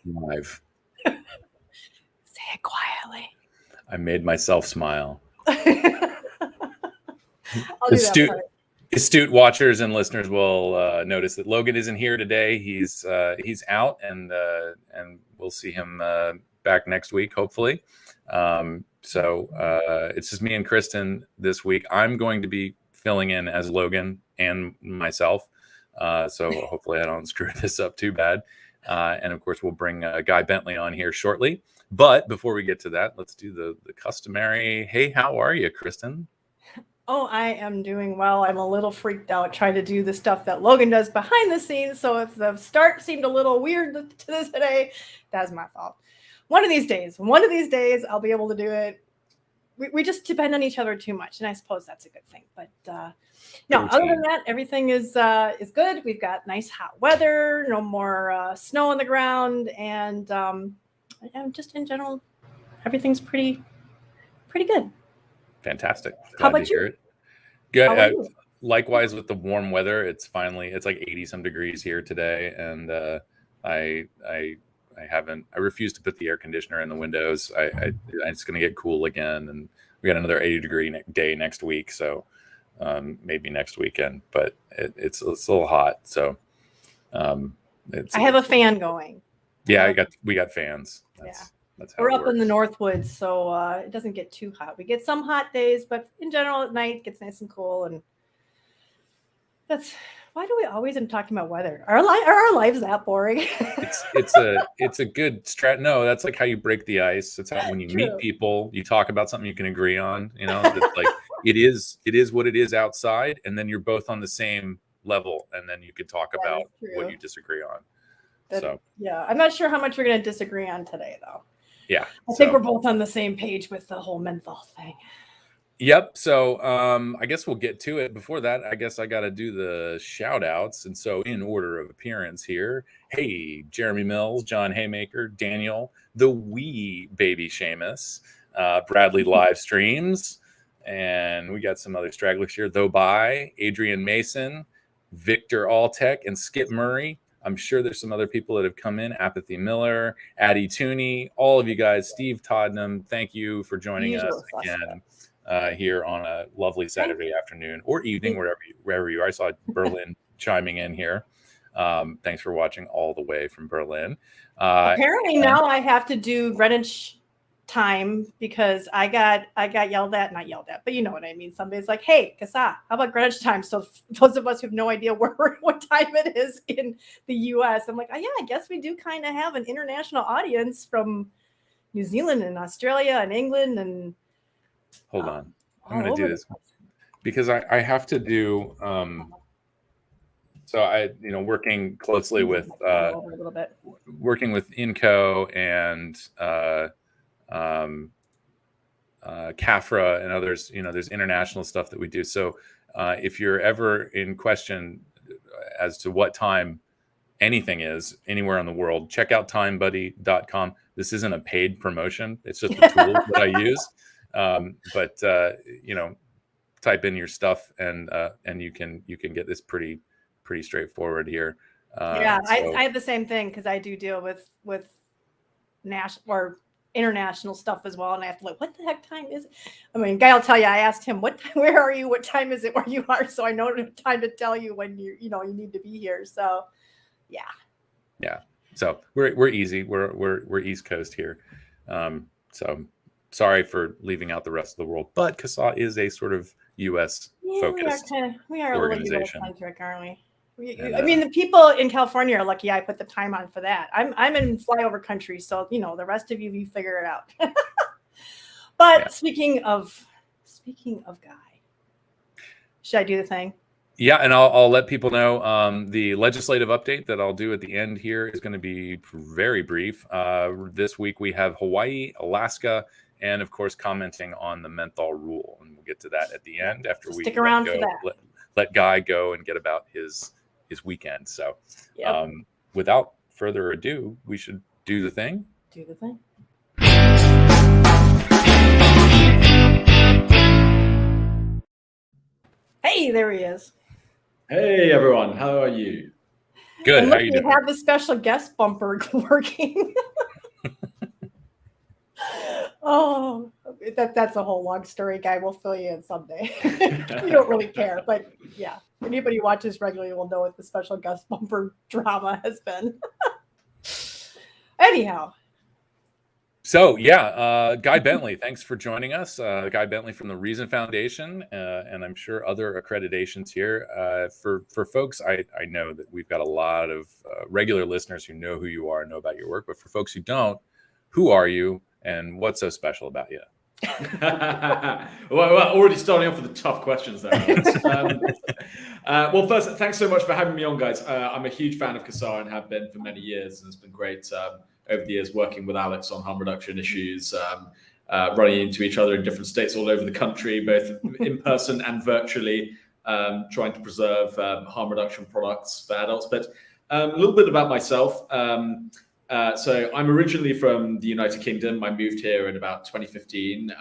Live. Say it quietly. I made myself smile. I'll do that part. Astute watchers and listeners will notice that Logan isn't here today. He's out, and we'll see him back next week, hopefully. So it's just me and Kristen this week. I'm going to be filling in as Logan and myself. So hopefully I don't screw this up too bad. And of course, we'll bring Guy Bentley on here shortly. But before we get to that, let's do the customary, hey, how are you, Kristen? Oh, I am doing well. I'm a little freaked out trying to do the stuff that Logan does behind the scenes. So if the start seemed a little weird to this today, that's my fault. One of these days, I'll be able to do it. We just depend on each other too much, and I suppose that's a good thing. But no, other than that, everything is good. We've got nice hot weather, no more snow on the ground, and just in general, everything's pretty good. Fantastic. How about you? Good. Likewise with the warm weather, it's like 80 some degrees here today, and I refuse to put the air conditioner in the windows. It's going to get cool again, and we got another 80-degree day next week, so maybe next weekend. But it's a little hot, so I have a fan going. Yeah, we got fans. That's how we're up in the Northwoods, so it doesn't get too hot. We get some hot days, but in general, at night it gets nice and cool. And that's why do we always end up talking about weather? Are our lives that boring? it's a good strat. No, that's like how you break the ice. It's how when you meet people, you talk about something you can agree on. You know, it's like it is what it is outside, and then you're both on the same level, and then you can talk about what you disagree on. Yeah, I'm not sure how much we're going to disagree on today, though. Yeah, I think we're both on the same page with the whole menthol thing. Yep. So I guess we'll get to it. Before that, I guess I got to do the shout outs. And so in order of appearance here, hey, Jeremy Mills, John Haymaker, Daniel, the wee baby Seamus, Bradley live streams. And we got some other stragglers here, though by Adrian Mason, Victor Alltech, and Skip Murray. I'm sure there's some other people that have come in. Apathy Miller, Addie Tooney, all of you guys, Steve Toddenham, thank you for joining us again here on a lovely Saturday afternoon or evening, wherever you are. I saw Berlin chiming in here. Thanks for watching all the way from Berlin. Apparently now I have to do Greenwich time because I got yelled at, not yelled at, but you know what I mean. Somebody's like, hey, CASAA, how about Greenwich time? So those of us who have no idea what time it is in the US, I'm like, oh yeah, I guess we do kind of have an international audience from New Zealand and Australia and England and hold on. I'm going to do this because I have to do so I working closely with working with INCO and CAFRA and others, there's international stuff that we do. So if you're ever in question as to what time anything is anywhere in the world, check out timebuddy.com. This isn't a paid promotion. It's just a tool that I use. But type in your stuff and you can get this pretty straightforward here. I have the same thing because I do deal with national or international stuff as well, and I have to what the heck time is it? I mean, Guy will tell you. I asked him, where are you? What time is it where you are? So I know the time to tell you when you need to be here. So, yeah. So we're easy. We're East Coast here. So sorry for leaving out the rest of the world, but CASAA is a sort of U.S. focused we are organization, a little aren't we? I mean, the people in California are lucky I put the time on for that. I'm in flyover country, so the rest of you figure it out. But speaking of Guy, should I do the thing? Yeah, and I'll let people know the legislative update that I'll do at the end here is going to be very brief. This week we have Hawaii, Alaska, and of course commenting on the menthol rule, and we'll get to that at the end after we stick around for that. Let Guy go and get about his weekend. So without further ado, we should do the thing. Do the thing. Hey, there he is. Hey everyone, how are you? Good. And How look, you we doing? have the special guest bumper working. Oh, that's a whole long story, Guy. We'll fill you in someday. We don't really care, but yeah, anybody who watches regularly will know what the special guest bumper drama has been. Anyhow. So yeah, Guy Bentley, thanks for joining us. Guy Bentley from the Reason Foundation, and I'm sure other accreditations here. For folks, I know that we've got a lot of regular listeners who know who you are and know about your work, but for folks who don't, who are you and what's so special about you? well, already starting off with the tough questions there, Alex. Well, first, thanks so much for having me on, guys. I'm a huge fan of CASAA and have been for many years, and it's been great over the years working with Alex on harm reduction issues, running into each other in different states all over the country, both in person and virtually, trying to preserve harm reduction products for adults. But a little bit about myself. So I'm originally from the United Kingdom. I moved here in about 2015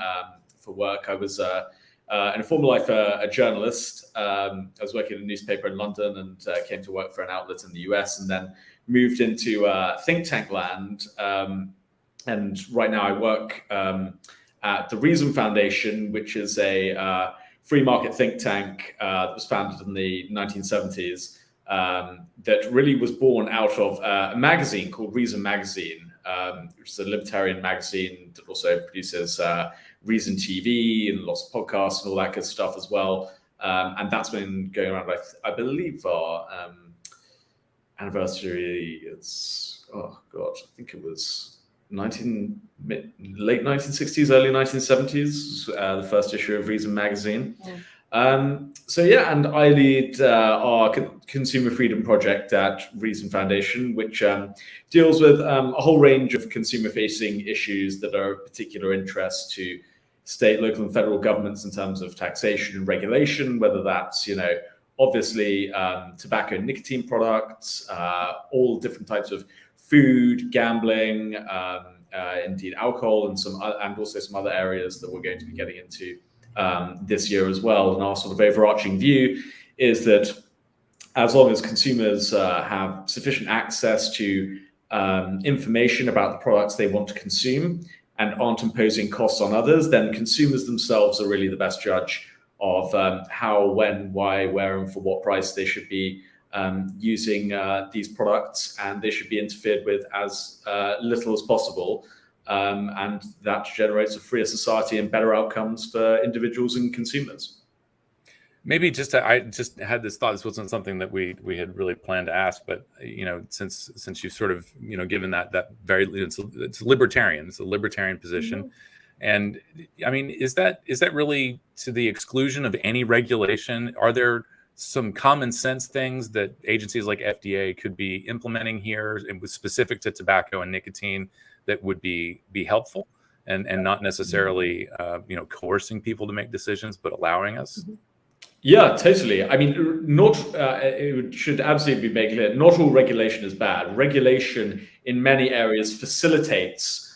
for work. I was in a former life a journalist. I was working in a newspaper in London and came to work for an outlet in the US, and then moved into think tank land. And right now I work at the Reason Foundation, which is a free market think tank that was founded in the 1970s. That really was born out of a magazine called Reason Magazine, which is a libertarian magazine that also produces Reason TV and lots of podcasts and all that good stuff as well. And that's been going around, I believe, our anniversary. It's, oh God, I think it was late 1960s, early 1970s, the first issue of Reason Magazine. So yeah, and I lead our consumer freedom project at Reason Foundation, which deals with a whole range of consumer-facing issues that are of particular interest to state, local, and federal governments in terms of taxation and regulation, whether that's, obviously tobacco and nicotine products, all different types of food, gambling, indeed alcohol, and also some other areas that we're going to be getting into this year as well. And our sort of overarching view is that as long as consumers have sufficient access to information about the products they want to consume and aren't imposing costs on others, then consumers themselves are really the best judge of how, when, why, where, and for what price they should be using these products, and they should be interfered with as little as possible. And that generates a freer society and better outcomes for individuals and consumers. Maybe I just had this thought. This wasn't something that we had really planned to ask, but since you sort of given that very it's libertarian, it's a libertarian position, mm-hmm. And I mean, is that really to the exclusion of any regulation? Are there some common sense things that agencies like FDA could be implementing here, and was specific to tobacco and nicotine, that would be helpful and not necessarily coercing people to make decisions, but allowing us? Mm-hmm. Yeah, totally. I mean, it should absolutely be made clear, not all regulation is bad. Regulation in many areas facilitates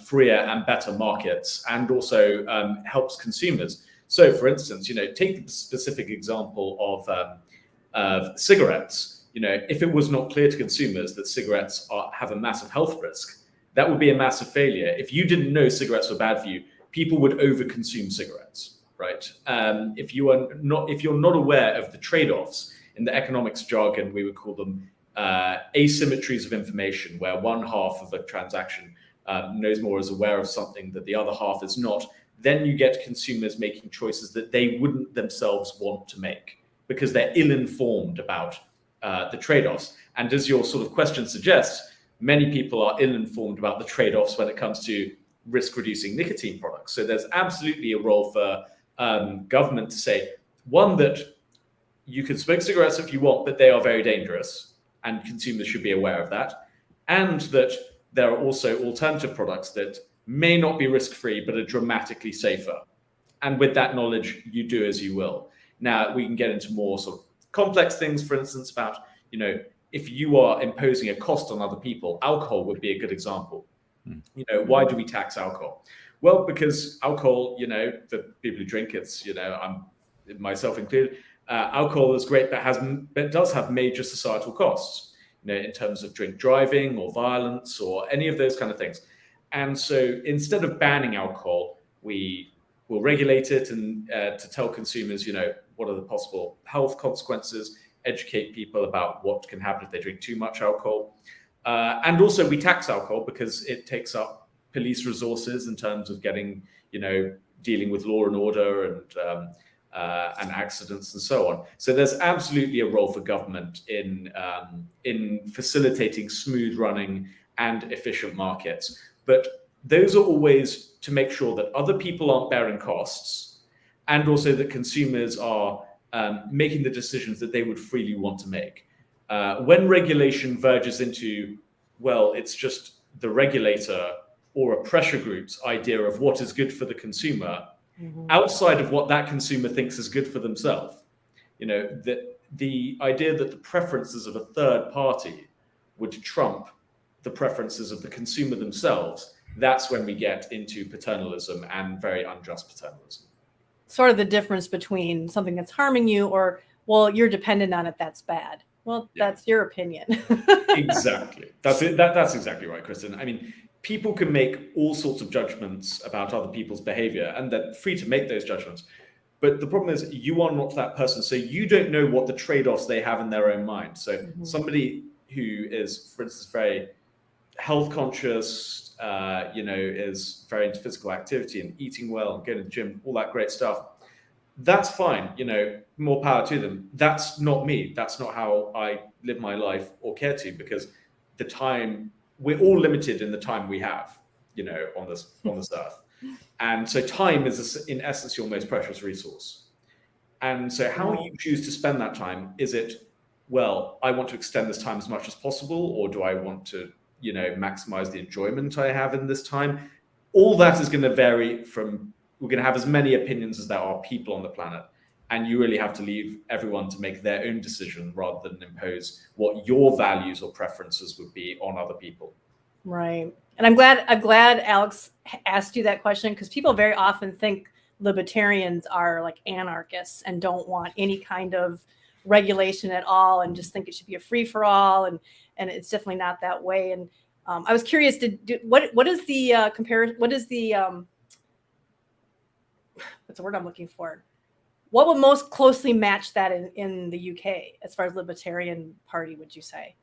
freer and better markets, and also helps consumers. So, for instance, take the specific example of cigarettes. If it was not clear to consumers that cigarettes have a massive health risk, that would be a massive failure. If you didn't know cigarettes were bad for you, people would overconsume cigarettes, right? If you're not aware of the trade-offs, in the economics jargon, we would call them asymmetries of information, where one half of a transaction knows more, is aware of something that the other half is not, then you get consumers making choices that they wouldn't themselves want to make because they're ill-informed about the trade-offs. And as your sort of question suggests, many people are ill-informed about the trade-offs when it comes to risk-reducing nicotine products. So there's absolutely a role for government to say, one, that you can smoke cigarettes if you want, but they are very dangerous, and consumers should be aware of that. And that there are also alternative products that may not be risk-free, but are dramatically safer. And with that knowledge, you do as you will. Now, we can get into more sort of complex things, for instance, about, if you are imposing a cost on other people. Alcohol would be a good example. Why do we tax alcohol? Well, because alcohol, for people who drink, it's, I'm myself included, alcohol is great, but does have major societal costs. in terms of drink driving or violence or any of those kind of things. And so instead of banning alcohol, we will regulate it and to tell consumers, what are the possible health consequences, educate people about what can happen if they drink too much alcohol. And also we tax alcohol because it takes up police resources in terms of getting, dealing with law and order and accidents and so on. So there's absolutely a role for government in facilitating smooth running and efficient markets. But those are always to make sure that other people aren't bearing costs, and also that consumers are making the decisions that they would freely want to make. When regulation verges into, well, it's just the regulator or a pressure group's idea of what is good for the consumer, outside of what that consumer thinks is good for themselves, that the idea that the preferences of a third party would trump the preferences of the consumer themselves, that's when we get into paternalism and very unjust paternalism. Sort of the difference between something that's harming you or, well, you're dependent on it, that's bad. Well, that's your opinion. Exactly. That's it. That's exactly right, Kristen. I mean, people can make all sorts of judgments about other people's behavior, and they're free to make those judgments. But the problem is you are not that person. So you don't know what the trade-offs they have in their own mind. So somebody who is, for instance, very health conscious, is very into physical activity and eating well and going to the gym, all that great stuff, that's fine. More power to them. That's not me. That's not how I live my life or care to, because the time, we're all limited in the time we have, on this earth. And so time is in essence your most precious resource. And so how you choose to spend that time, is it, well, I want to extend this time as much as possible, or do I want to, maximize the enjoyment I have in this time? All that is going to vary from, we're going to have as many opinions as there are people on the planet. And you really have to leave everyone to make their own decision rather than impose what your values or preferences would be on other people. Right. And I'm glad Alex asked you that question, because people very often think libertarians are like anarchists and don't want any kind of regulation at all and just think it should be a free for all. And it's definitely not that way. And I was curious what is the comparison? What is the what's the word I'm looking for? What would most closely match that in the UK as far as Libertarian Party, would you say?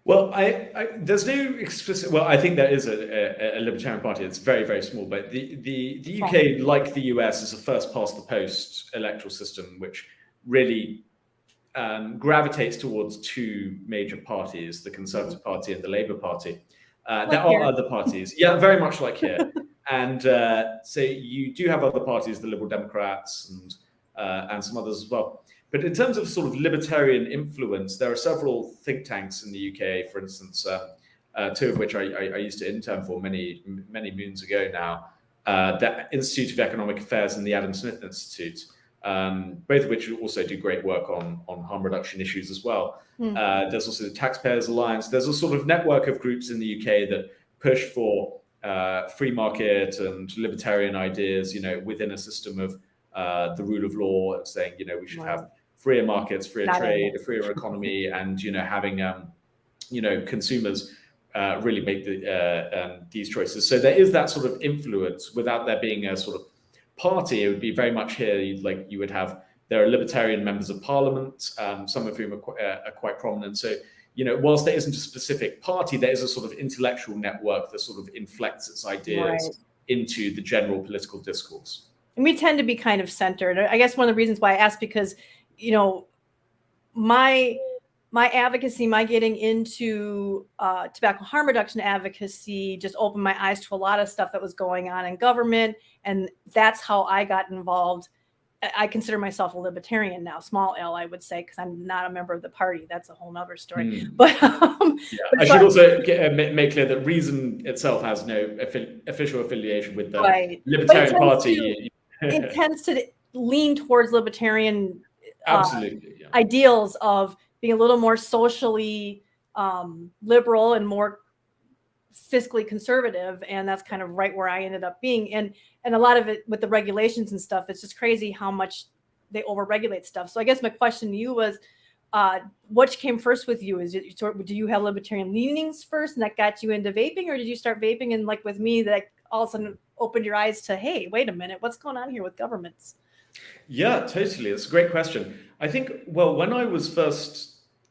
Well, there's no explicit. Well, I think there is a Libertarian Party. It's very, very small, but the UK, like the US, is a first past the post electoral system, which really gravitates towards two major parties: the Conservative Party and the Labour Party. There are other parties, very much like here, and so you do have other parties, the Liberal Democrats and some others as well. But in terms of sort of libertarian influence, there are several think tanks in the UK, for instance, two of which I used to intern for many moons ago now, the Institute of Economic Affairs and the Adam Smith Institute, both of which also do great work on harm reduction issues as well. There's also the Taxpayers Alliance. There's a sort of network of groups in the UK that push for free market and libertarian ideas, within a system of the rule of law, saying, we should have freer markets, freer trade, a freer economy, and having consumers really make these choices. So there is that sort of influence without there being a sort of party. It would be very much here. You would have, there are libertarian members of parliament, some of whom are quite prominent. So whilst there isn't a specific party, there is a sort of intellectual network that sort of inflects its ideas into the general political discourse. And we tend to be kind of centered. I guess one of the reasons why I asked, because my advocacy, my getting into tobacco harm reduction advocacy just opened my eyes to a lot of stuff that was going on in government. And that's how I got involved. I consider myself a libertarian now, small L, I would say, because I'm not a member of the party. That's a whole nother story. But I should also make clear that Reason itself has no official affiliation with the Libertarian Party. It tends to lean towards libertarian absolutely ideals of being a little more socially liberal and more fiscally conservative, and that's kind of right where I ended up being. And a lot of it with the regulations and stuff, it's just crazy how much they overregulate stuff. So I guess my question to you was, Which came first with you? Is it do you have libertarian leanings first, and that got you into vaping, or did you start vaping and like with me, that all of a sudden opened your eyes to, hey, wait a minute, what's going on here with governments? Yeah, totally. It's a great question. I think, well, when I was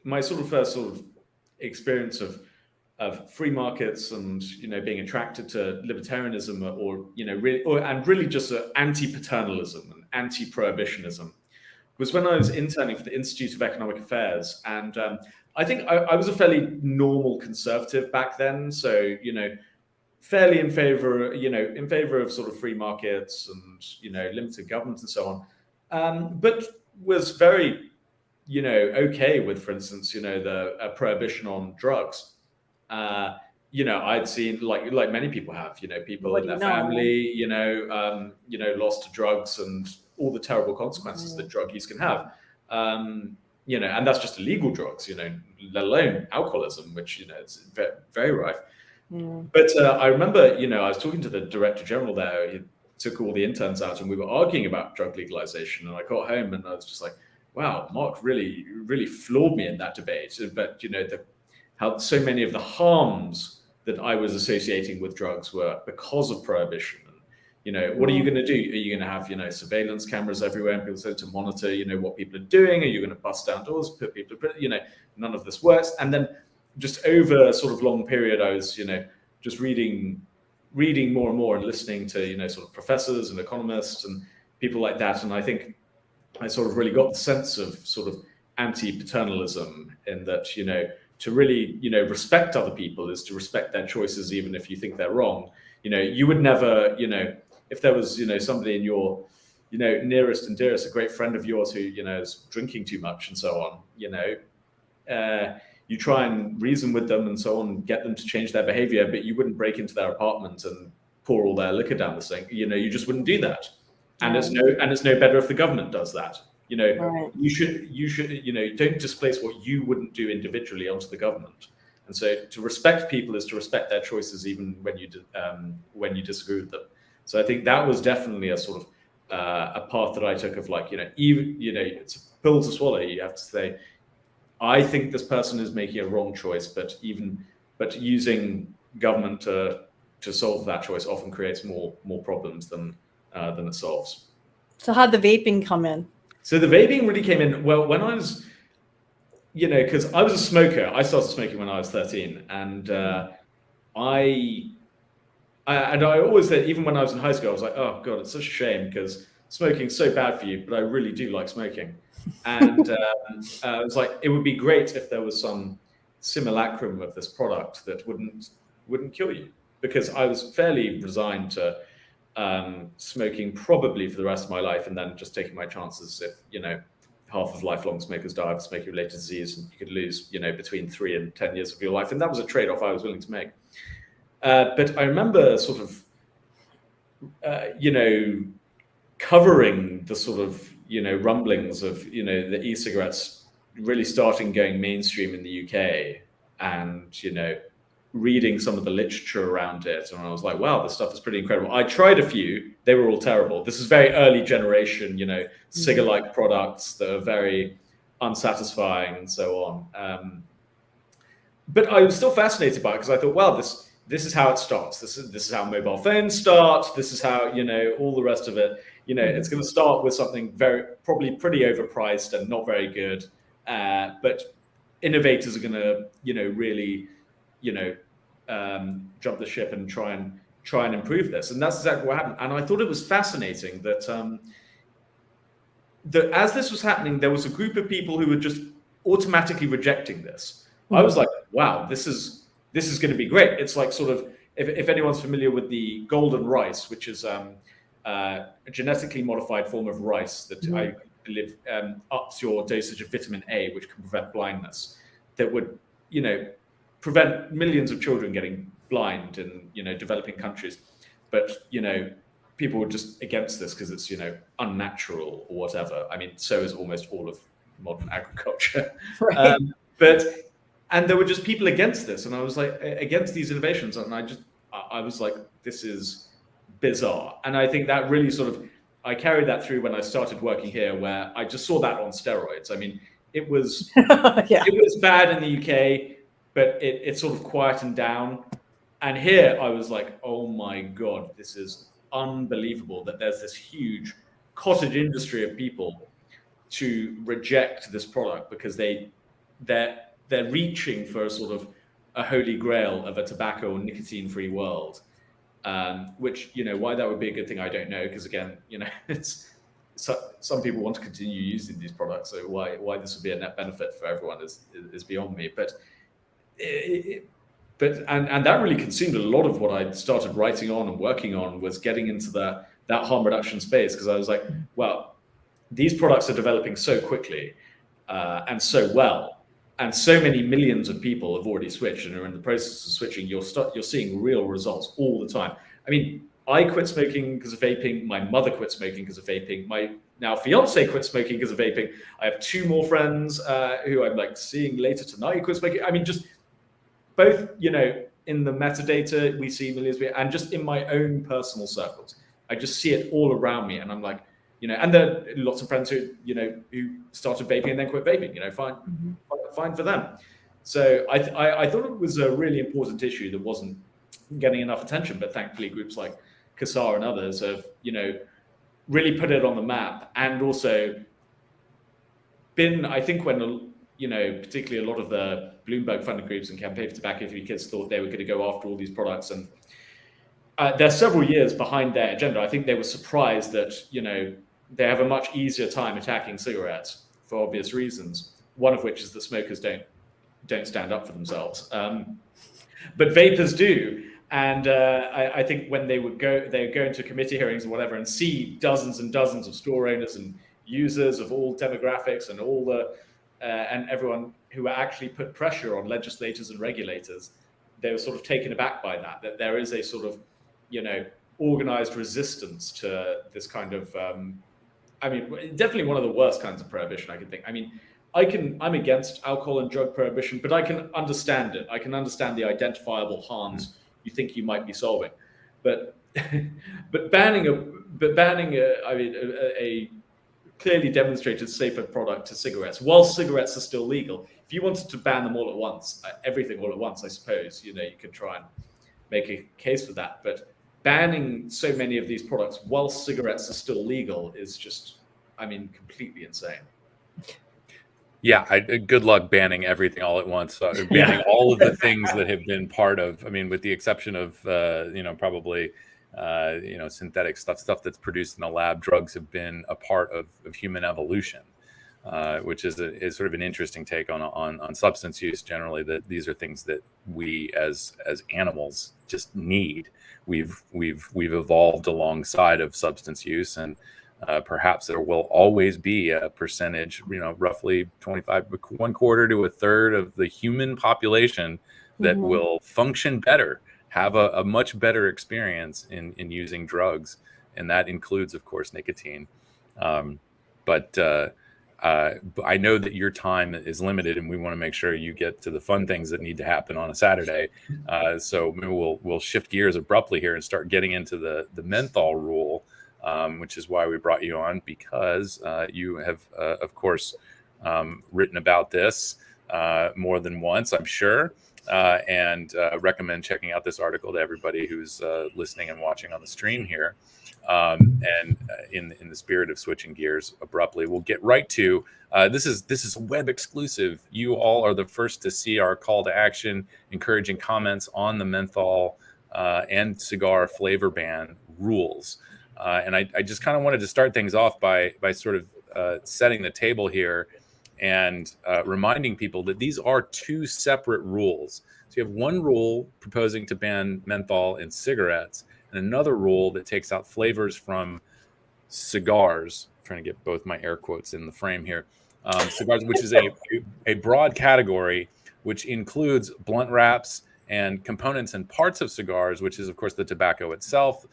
my first sort of experience of free markets and, being attracted to libertarianism really just anti-paternalism and anti-prohibitionism was when I was interning for the Institute of Economic Affairs. And I think I was a fairly normal conservative back then. So, fairly in favor of sort of free markets and, limited government and so on. But was very, okay with, for instance, the prohibition on drugs. I'd seen like many people have, people in their family, lost to drugs and all the terrible consequences that drug use can have. And that's just illegal drugs, let alone alcoholism, which, it's very, very rife. But I remember, I was talking to the director general there. He took all the interns out and we were arguing about drug legalization. And I got home and I was just like, wow, Mark really, really floored me in that debate. But, how so many of the harms that I was associating with drugs were because of prohibition. And, what are you going to do? Are you going to have, surveillance cameras everywhere and people say to monitor, what people are doing? Are you going to bust down doors, put people, none of this works. And then just over a sort of long period, I was, just reading more and more and listening to, sort of professors and economists and people like that. And I think I sort of really got the sense of sort of anti-paternalism in that, to really, respect other people is to respect their choices, even if you think they're wrong. You would never, if there was, somebody in your, nearest and dearest, a great friend of yours who, is drinking too much and so on, you try and reason with them and so on, get them to change their behavior, but you wouldn't break into their apartment and pour all their liquor down the sink. You just wouldn't do that. And it's no better if the government does that. Right. You should, don't displace what you wouldn't do individually onto the government. And so to respect people is to respect their choices, even when you disagree with them. So I think that was definitely a sort of a path that I took of like, even, it's a pill to swallow. You have to say, I think this person is making a wrong choice, but using government to solve that choice often creates more problems than it solves. So how'd the vaping come in? So the vaping really came in, well, when I was, because I was a smoker. I started smoking when I was 13. And I always said, even when I was in high school, I was like, oh God, it's such a shame because smoking's so bad for you, but I really do like smoking. And it was like, it would be great if there was some simulacrum of this product that wouldn't kill you, because I was fairly resigned to smoking probably for the rest of my life, and then just taking my chances if, half of lifelong smokers die of smoking-related disease, and you could lose, between 3 and 10 years of your life. And that was a trade-off I was willing to make. But I remember sort of, covering the sort of, rumblings of, the e-cigarettes really starting going mainstream in the UK, and, reading some of the literature around it. And I was like, wow, this stuff is pretty incredible. I tried a few, they were all terrible. This is very early generation, cigar-like products that are very unsatisfying and so on. But I was still fascinated by it because I thought, wow, this is how it starts. This is how mobile phones start. This is how, all the rest of it, it's going to start with something probably pretty overpriced and not very good. But innovators are going to, really, jump the ship and try and improve this. And that's exactly what happened. And I thought it was fascinating that as this was happening, there was a group of people who were just automatically rejecting this. I was like, wow, this is going to be great. It's like sort of, if anyone's familiar with the golden rice, which is a genetically modified form of rice that I believe ups your dosage of vitamin A, which can prevent blindness, that would, prevent millions of children getting blind in, developing countries. But, people were just against this because it's, unnatural or whatever. I mean, so is almost all of modern agriculture. Right. And there were just people against this. And I was like, against these innovations. And I was like, this is bizarre. And I think that really sort of, I carried that through when I started working here, where I just saw that on steroids. I mean, It was Yeah. it was bad in the UK, but it sort of quietened down. And here I was like, oh my God, this is unbelievable that there's this huge cottage industry of people to reject this product because they're reaching for a sort of a holy grail of a tobacco or nicotine-free world. Which, why that would be a good thing, I don't know, because again, it's some people want to continue using these products, so why this would be a net benefit for everyone is beyond me. But and that really consumed a lot of what I started writing on and working on, was getting into that harm reduction space, because I was like, well, these products are developing so quickly and so well, and so many millions of people have already switched and are in the process of switching. You're seeing real results all the time. I mean, I quit smoking because of vaping. My mother quit smoking because of vaping. My now fiance quit smoking because of vaping. I have 2 more friends who I'm like seeing later tonight who quit smoking. I mean, just both, in the metadata, we see millions of people, and just in my own personal circles, I just see it all around me. And I'm like, and there are lots of friends who started vaping and then quit vaping, fine for them. So I thought it was a really important issue that wasn't getting enough attention, but thankfully groups like CASAA and others have, really put it on the map, and also been, I think, when, particularly a lot of the Bloomberg funded groups and Campaign for Tobacco Free Kids thought they were going to go after all these products, and they're several years behind their agenda. I think they were surprised that, they have a much easier time attacking cigarettes for obvious reasons. One of which is that smokers don't stand up for themselves, but vapers do. And I think when they would go into committee hearings or whatever and see dozens and dozens of store owners and users of all demographics and all the and everyone who actually put pressure on legislators and regulators, they were sort of taken aback by that there is a sort of, organized resistance to this kind of, definitely one of the worst kinds of prohibition I can think. I mean, I'm against alcohol and drug prohibition, but I can understand it. I can understand the identifiable harms you think you might be solving, but banning a clearly demonstrated safer product to cigarettes, while cigarettes are still legal. If you wanted to ban them all at once, everything all at once, I suppose, you could try and make a case for that. But banning so many of these products while cigarettes are still legal is just, completely insane. Yeah, good luck banning everything all at once. Banning all of the things that have been part of, with the exception of, probably, synthetic stuff that's produced in the lab. Drugs have been a part of human evolution, which is sort of an interesting take on substance use generally. That these are things that we as animals just need. We've evolved alongside of substance use, and perhaps there will always be a percentage, roughly 25, 1/4 to 1/3 of the human population that will function better, have a much better experience in using drugs. And that includes, of course, nicotine. But I know that your time is limited, and we want to make sure you get to the fun things that need to happen on a Saturday. So maybe we'll shift gears abruptly here and start getting into the menthol rule. Which is why we brought you on, because you have, of course, written about this more than once, I'm sure, and recommend checking out this article to everybody who's listening and watching on the stream here. And in the spirit of switching gears abruptly, we'll get right to this is web exclusive. You all are the first to see our call to action, encouraging comments on the menthol and cigar flavor ban rules. And I just kind of wanted to start things off by sort of setting the table here and reminding people that these are 2 separate rules. So you have one rule proposing to ban menthol in cigarettes, and another rule that takes out flavors from cigars. I'm trying to get both my air quotes in the frame here. Cigars, which is a broad category, which includes blunt wraps and components and parts of cigars, which is, of course, the tobacco itself,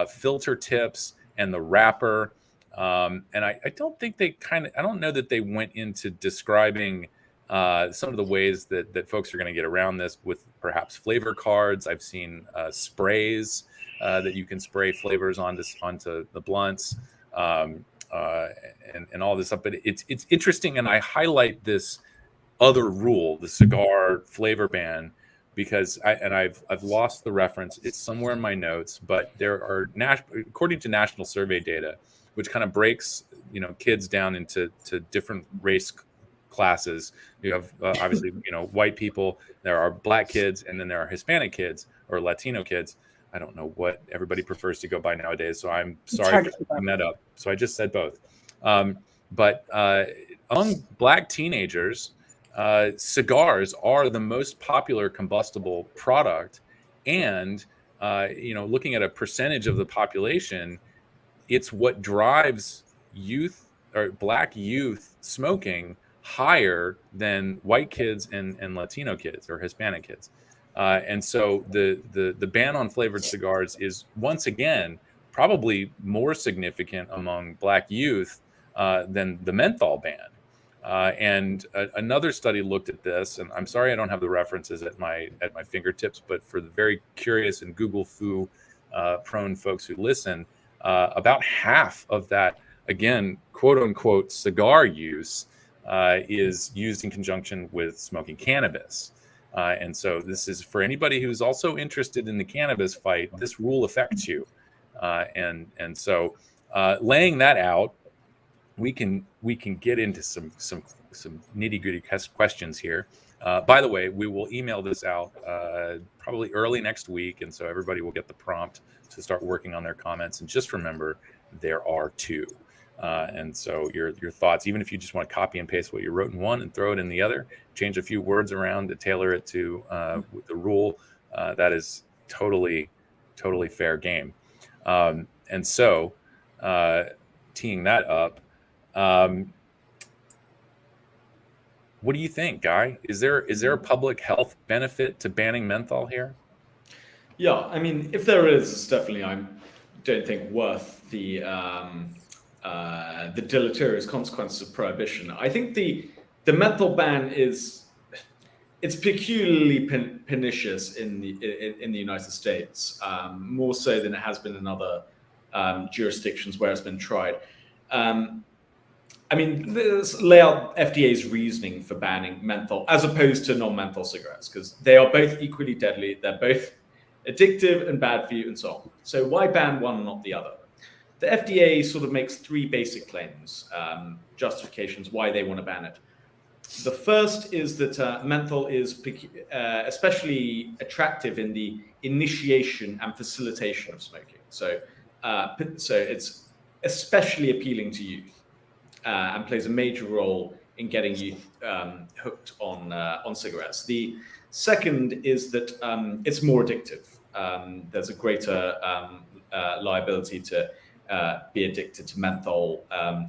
filter tips, and the wrapper. And I don't think I don't know that they went into describing some of the ways that folks are going to get around this with perhaps flavor cards. I've seen sprays that you can spray flavors onto the blunts. and all this stuff. But it's interesting, and I highlight this other rule, the cigar flavor ban, because I've lost the reference. It's somewhere in my notes, but there are according to national survey data, which kind of breaks kids down into different race classes. You have obviously white people, there are black kids, and then there are Hispanic kids or Latino kids. I don't know what everybody prefers to go by nowadays, so I'm sorry for screwing that up. So I just said both. But among black teenagers, cigars are the most popular combustible product, and looking at a percentage of the population, it's what drives youth or black youth smoking higher than white kids and Latino kids or Hispanic kids. And so the ban on flavored cigars is once again probably more significant among black youth than the menthol ban. And another study looked at this, and I'm sorry I don't have the references at my fingertips, but for the very curious and Google foo prone folks who listen, about half of that, again, quote unquote, cigar use is used in conjunction with smoking cannabis. And so this is for anybody who's also interested in the cannabis fight. This rule affects you. And so laying that out, we can get into some nitty-gritty questions here. By the way, we will email this out probably early next week, and so everybody will get the prompt to start working on their comments. And just remember, there are two. And so your thoughts, even if you just want to copy and paste what you wrote in one and throw it in the other, change a few words around to tailor it to the rule, that is totally fair game. And so teeing that up, what do you think, Guy? Is there a public health benefit to banning menthol here? Yeah, I mean, if there is, it's definitely, I don't think, worth the deleterious consequences of prohibition. I think the menthol ban it's peculiarly pernicious in the United States, more so than it has been in other jurisdictions where it's been tried. I mean, let's lay out FDA's reasoning for banning menthol as opposed to non-menthol cigarettes, because they are both equally deadly. They're both addictive and bad for you and so on. So why ban one and not the other? The FDA sort of makes three basic claims, justifications why they want to ban it. The first is that menthol is especially attractive in the initiation and facilitation of smoking. So it's especially appealing to youth and plays a major role in getting youth hooked on cigarettes. The second is that it's more addictive. There's a greater liability to be addicted to menthol,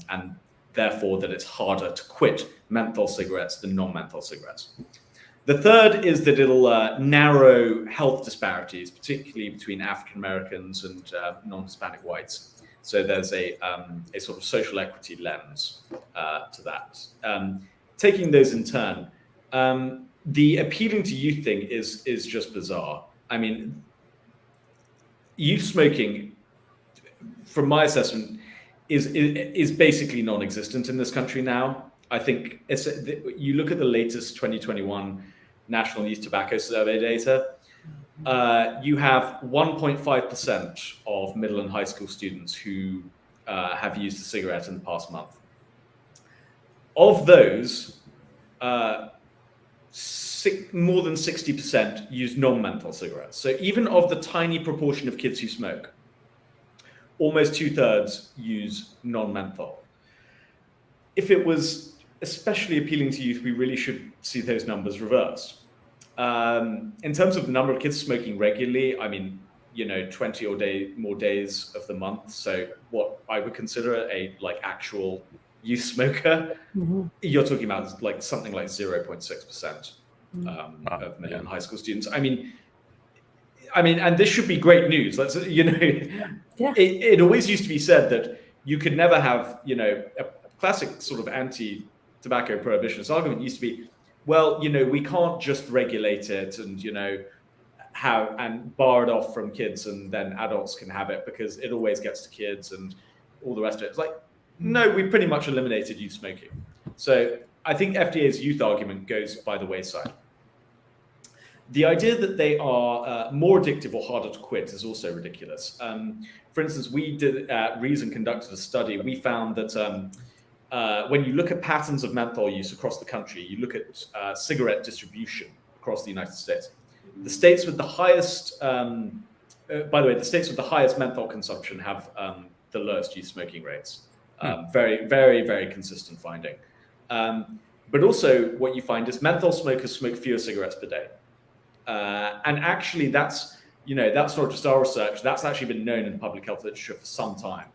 and therefore that it's harder to quit menthol cigarettes than non-menthol cigarettes. The third is that it'll narrow health disparities, particularly between African Americans and non-Hispanic whites. So there's a sort of social equity lens to that. Taking those in turn, the appealing to youth thing is just bizarre. I mean, youth smoking, from my assessment, is basically non-existent in this country now. I think you look at the latest 2021 National Youth Tobacco Survey data, you have 1.5% of middle and high school students who have used a cigarette in the past month. Of those, more than 60% use non-menthol cigarettes. So even of the tiny proportion of kids who smoke, almost 2/3 use non-menthol. If it was especially appealing to youth, we really should see those numbers reversed. In terms of the number of kids smoking regularly, I mean, 20 or more days of the month. So what I would consider a actual youth smoker, you're talking about something like 0.6% of middle and high school students. I mean, and this should be great news. It always used to be said that you could never have, a classic sort of anti-tobacco prohibitionist argument used to be, well, we can't just regulate it and, have and bar it off from kids and then adults can have it because it always gets to kids and all the rest of it. It's like, No, we pretty much eliminated youth smoking. So I think FDA's youth argument goes by the wayside. The idea that they are more addictive or harder to quit is also ridiculous. For instance, we did Reason conducted a study. We found that when you look at patterns of menthol use across the country, you look at cigarette distribution across the United States. The states with the highest, by the way, the states with the highest menthol consumption have the lowest youth smoking rates. Very, very, very consistent finding. But also what you find is menthol smokers smoke fewer cigarettes per day. And actually that's not just our research, that's actually been known in the public health literature for some time.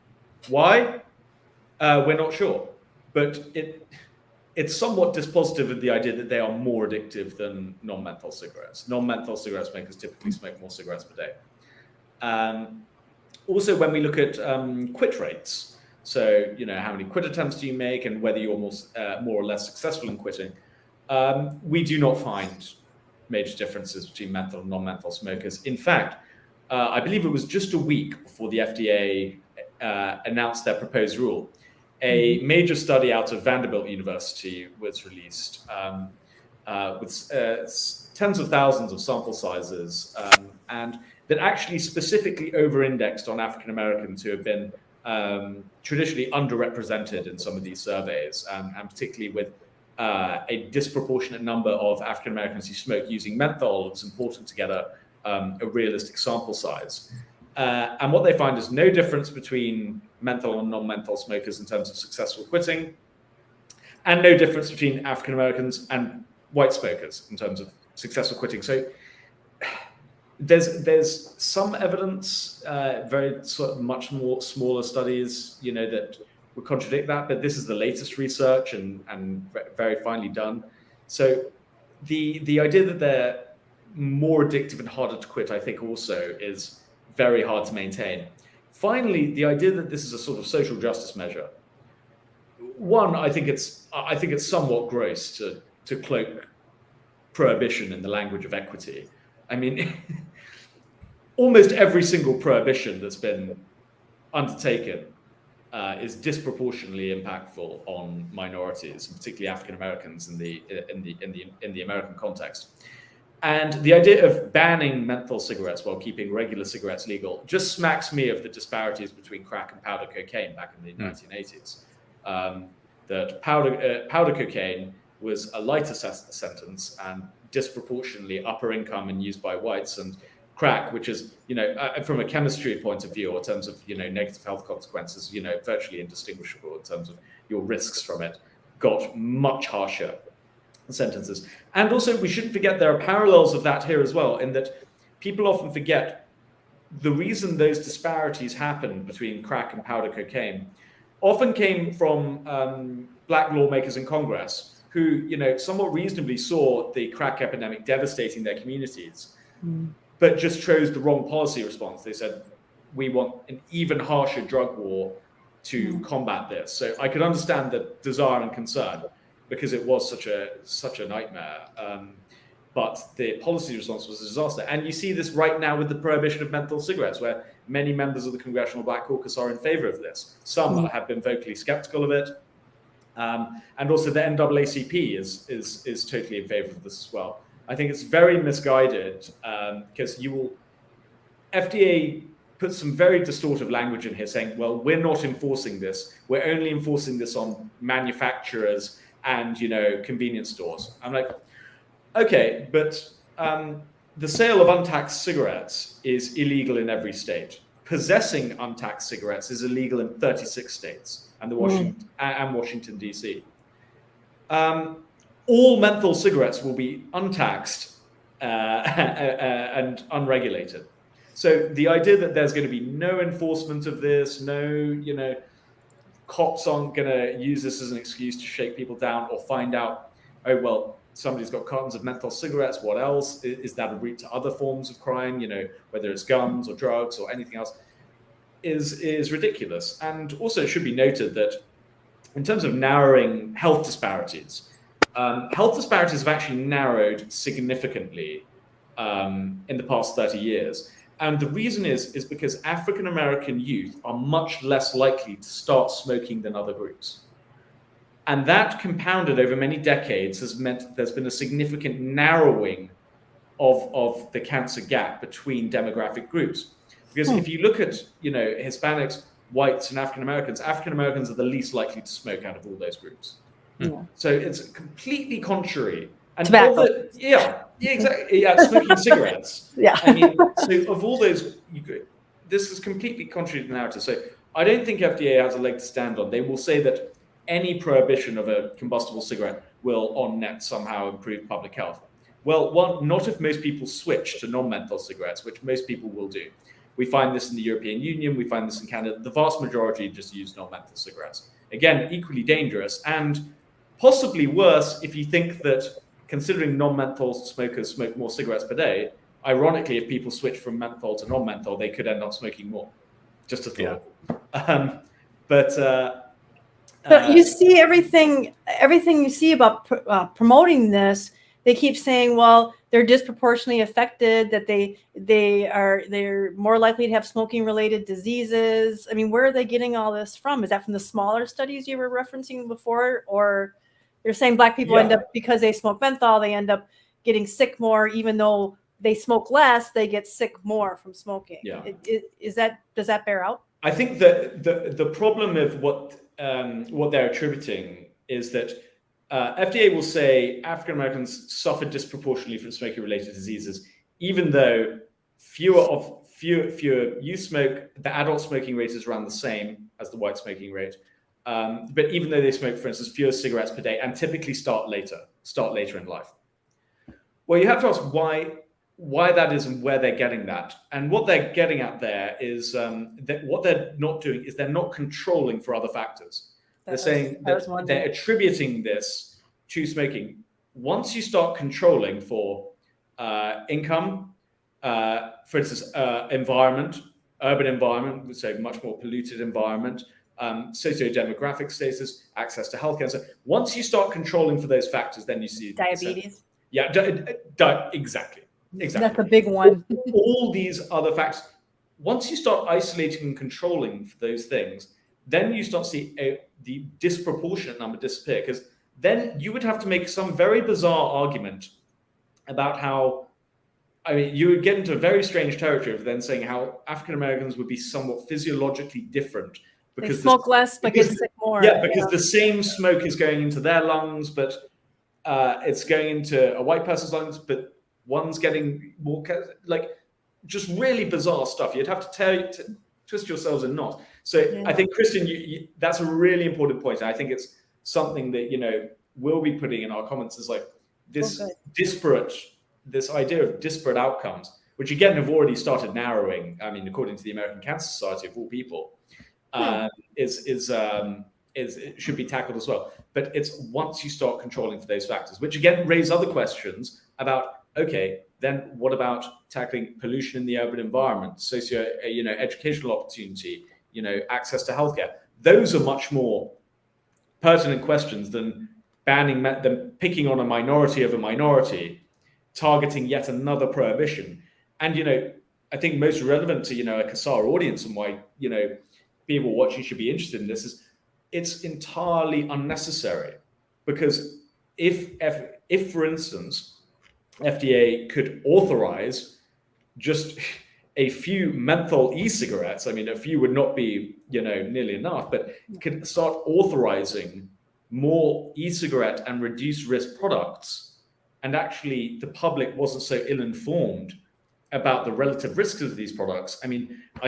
Why? We're not sure, but it's somewhat dispositive of the idea that they are more addictive than non-menthol cigarettes. Non-menthol cigarette smokers typically smoke more cigarettes per day. Also, when we look at quit rates, so how many quit attempts do you make and whether you're more or less successful in quitting, we do not find major differences between menthol and non-menthol smokers. In fact, I believe it was just a week before the FDA announced their proposed rule, a major study out of Vanderbilt University was released with tens of thousands of sample sizes, and that actually specifically over-indexed on African Americans who have been traditionally underrepresented in some of these surveys, and particularly with a disproportionate number of African Americans who smoke using menthol. It's important to get a realistic sample size. And what they find is no difference between menthol and non-menthol smokers in terms of successful quitting, and no difference between African Americans and white smokers in terms of successful quitting. So there's some evidence, very sort of much more smaller studies, that would contradict that, but this is the latest research and very finely done. So the idea that they're more addictive and harder to quit, I think also is very hard to maintain. Finally, the idea that this is a sort of social justice measure. One, I think it's somewhat gross to cloak prohibition in the language of equity. I mean, almost every single prohibition that's been undertaken is disproportionately impactful on minorities, particularly African Americans in the American context. And the idea of banning menthol cigarettes while keeping regular cigarettes legal just smacks me of the disparities between crack and powder cocaine back in the 1980s. That powder cocaine was a lighter sentence and disproportionately upper income and used by whites, and crack, which is, from a chemistry point of view, or in terms of, negative health consequences, virtually indistinguishable in terms of your risks from it, got much harsher sentences. And also, we shouldn't forget there are parallels of that here as well, in that people often forget the reason those disparities happened between crack and powder cocaine often came from black lawmakers in Congress who, somewhat reasonably saw the crack epidemic devastating their communities, but just chose the wrong policy response. They said, we want an even harsher drug war to combat this. So I could understand the desire and concern, because it was such a nightmare. But the policy response was a disaster. And you see this right now with the prohibition of menthol cigarettes, where many members of the Congressional Black Caucus are in favor of this. Some have been vocally skeptical of it. And also the NAACP is totally in favor of this as well. I think it's very misguided, because FDA puts some very distortive language in here saying, well, we're not enforcing this. We're only enforcing this on manufacturers and, convenience stores. I'm like, okay, but the sale of untaxed cigarettes is illegal in every state. Possessing untaxed cigarettes is illegal in 36 states and Washington, D.C. All menthol cigarettes will be untaxed and unregulated. So the idea that there's going to be no enforcement of this, no, cops aren't going to use this as an excuse to shake people down or find out, oh, well, somebody's got cartons of menthol cigarettes, what else? Is that a route to other forms of crime, whether it's guns or drugs or anything else, is ridiculous. And also it should be noted that in terms of narrowing health disparities have actually narrowed significantly in the past 30 years. And the reason is because African American youth are much less likely to start smoking than other groups. And that compounded over many decades has meant there's been a significant narrowing of the cancer gap between demographic groups. Because if you look at, Hispanics, whites, and African Americans are the least likely to smoke out of all those groups. Yeah. So it's completely contrary. And Tobacco. Exactly. Yeah, smoking cigarettes. Yeah. I mean, so of all those, this is completely contrary to the narrative. So I don't think FDA has a leg to stand on. They will say that any prohibition of a combustible cigarette will on net somehow improve public health. Well, one, not if most people switch to non-menthol cigarettes, which most people will do. We find this in the European Union, we find this in Canada. The vast majority just use non-menthol cigarettes. Again, equally dangerous and possibly worse if you think that, considering non-menthol smokers smoke more cigarettes per day, ironically, if people switch from menthol to non-menthol, they could end up smoking more. Just a thought. Yeah. But you see everything you see about promoting this, they keep saying, well, they're disproportionately affected, that they're more likely to have smoking related diseases. I mean, where are they getting all this from? Is that from the smaller studies you were referencing before? Or they're saying Black people end up, because they smoke menthol, they end up getting sick more, even though they smoke less, they get sick more from smoking. Yeah. Does that bear out? I think that the problem of what they're attributing is that FDA will say African Americans suffer disproportionately from smoking-related diseases, even though fewer youth smoke. The adult smoking rate is around the same as the white smoking rate, but even though they smoke, for instance, fewer cigarettes per day and typically start later in life. Well, you have to ask why that is and where they're getting that. And what they're getting at there is that what they're not doing is they're not controlling for other factors. They're saying that they're attributing this to smoking. Once you start controlling for income, for instance, environment, urban environment, so much more polluted environment, socio-demographic status, access to healthcare. So once you start controlling for those factors, then you see diabetes. Exactly. That's a big one. All these other factors. Once you start isolating and controlling for those things, then you start to see the disproportionate number disappear, because then you would have to make some very bizarre argument about how, you would get into a very strange territory of then saying how African Americans would be somewhat physiologically different because they smoke less but get sick more. Yeah, because the same smoke is going into their lungs, but it's going into a white person's lungs, but one's getting more, just really bizarre stuff. You'd have to twist yourselves in knots. So I think, Christian, you, that's a really important point. And I think it's something that, we'll be putting in our comments is like this this idea of disparate outcomes, which again have already started narrowing. I mean, according to the American Cancer Society of all people, it should be tackled as well. But it's once you start controlling for those factors, which again raise other questions about, okay, then what about tackling pollution in the urban environment, educational opportunity, access to healthcare? Those are much more pertinent questions than picking on a minority of a minority, targeting yet another prohibition. And, I think most relevant to, a CASAA audience and why, people watching should be interested in this is it's entirely unnecessary. Because if for instance, FDA could authorize just a few menthol e-cigarettes, a few would not be, nearly enough, but could start authorizing more e-cigarette and reduced risk products, and actually the public wasn't so ill-informed about the relative risks of these products. I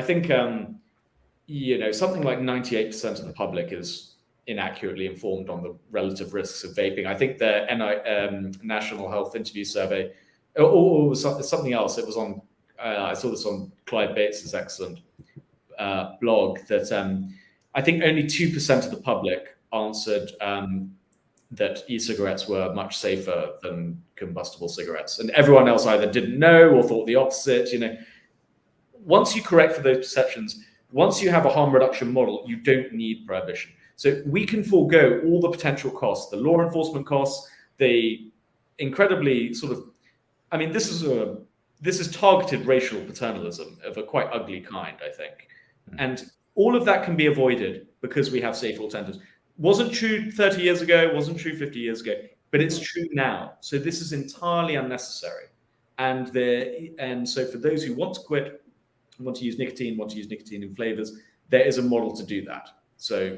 think, something like 98% of the public is inaccurately informed on the relative risks of vaping. I think the National Health Interview Survey, or it was something else. It was on, I saw this on Clive Bates's excellent blog, that I think only 2% of the public answered that e-cigarettes were much safer than combustible cigarettes. And everyone else either didn't know or thought the opposite. Once you correct for those perceptions, once you have a harm reduction model, you don't need prohibition. So we can forego all the potential costs, the law enforcement costs, the incredibly this is this is targeted racial paternalism of a quite ugly kind, I think. And all of that can be avoided because we have safe alternatives. Wasn't true 30 years ago, wasn't true 50 years ago, but it's true now. So this is entirely unnecessary. And so for those who want to quit, want to use nicotine in flavors, there is a model to do that. So,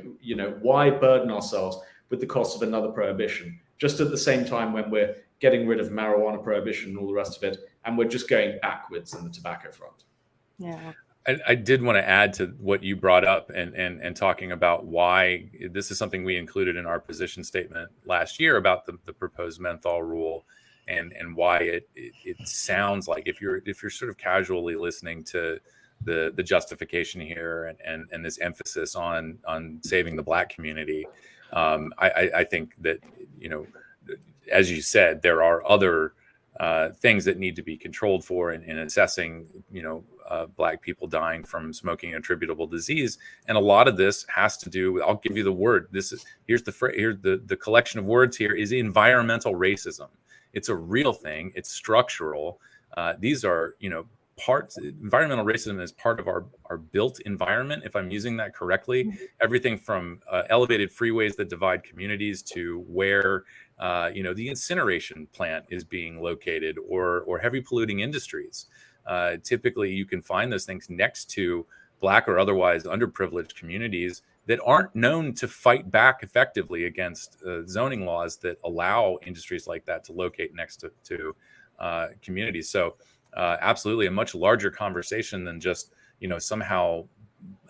why burden ourselves with the cost of another prohibition, just at the same time when we're getting rid of marijuana prohibition and all the rest of it, and we're just going backwards in the tobacco front. Yeah. I did want to add to what you brought up and talking about why this is something we included in our position statement last year about the proposed menthol rule, and why it sounds like if you're sort of casually listening to the justification here and this emphasis on saving the Black community, I think that, as you said, there are other things that need to be controlled for in assessing, Black people dying from smoking attributable disease. And a lot of this has to do with, I'll give you the word. Here's the collection of words here is environmental racism. It's a real thing. It's structural. These are, environmental racism is part of our built environment, if I'm using that correctly. Everything from elevated freeways that divide communities to where the incineration plant is being located, or heavy polluting industries. Typically, you can find those things next to Black or otherwise underprivileged communities that aren't known to fight back effectively against zoning laws that allow industries like that to locate next to communities. So absolutely a much larger conversation than just, somehow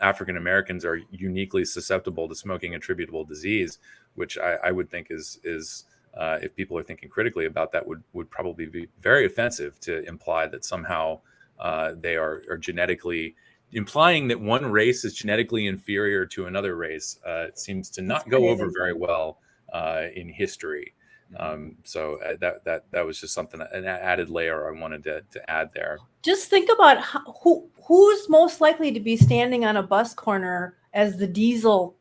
African Americans are uniquely susceptible to smoking attributable disease, which I would think is if people are thinking critically about that, would probably be very offensive to imply that somehow they are genetically implying that one race is genetically inferior to another race. It seems to not go over very well in history. So that was just something, an added layer I wanted to add there. Just think about who's most likely to be standing on a bus corner as the diesel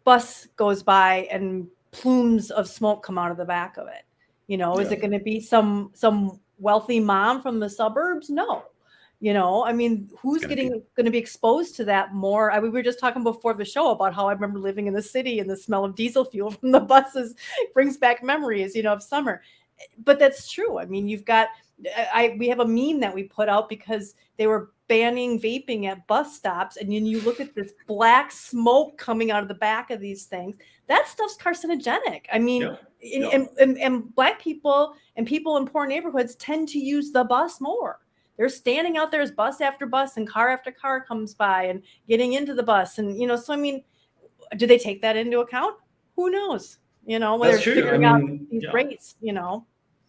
bus goes by and plumes of smoke come out of the back of it. Is it going to be some wealthy mom from the suburbs? No. Who's going to be exposed to that more? We were just talking before the show about how I remember living in the city and the smell of diesel fuel from the buses brings back memories, of summer. But that's true. You've got, we have a meme that we put out because they were banning vaping at bus stops. And then you look at this black smoke coming out of the back of these things. That stuff's carcinogenic. And Black people and people in poor neighborhoods tend to use the bus more. They're standing out there as bus after bus and car after car comes by and getting into the bus. And, do they take that into account? Who knows? Whether it's figuring out these rates,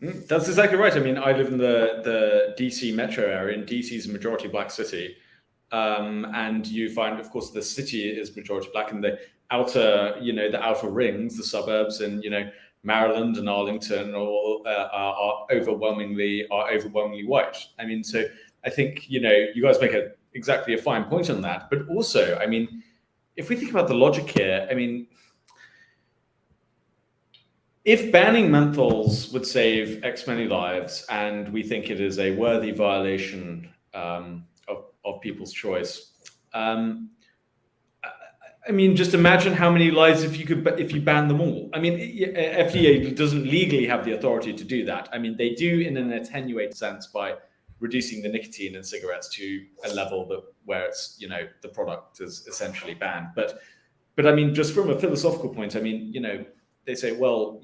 That's exactly right. I live in the DC metro area, and DC is a majority Black city. And you find, of course, the city is majority Black, and the outer rings, the suburbs, and, Maryland and Arlington all are overwhelmingly white. So I think, you guys make exactly a fine point on that. But also, if we think about the logic here, if banning menthols would save X many lives, and we think it is a worthy violation of people's choice, just imagine how many lives if you ban them all. FDA doesn't legally have the authority to do that. They do in an attenuated sense by reducing the nicotine in cigarettes to a level where it's, the product is essentially banned. But just from a philosophical point, they say, well,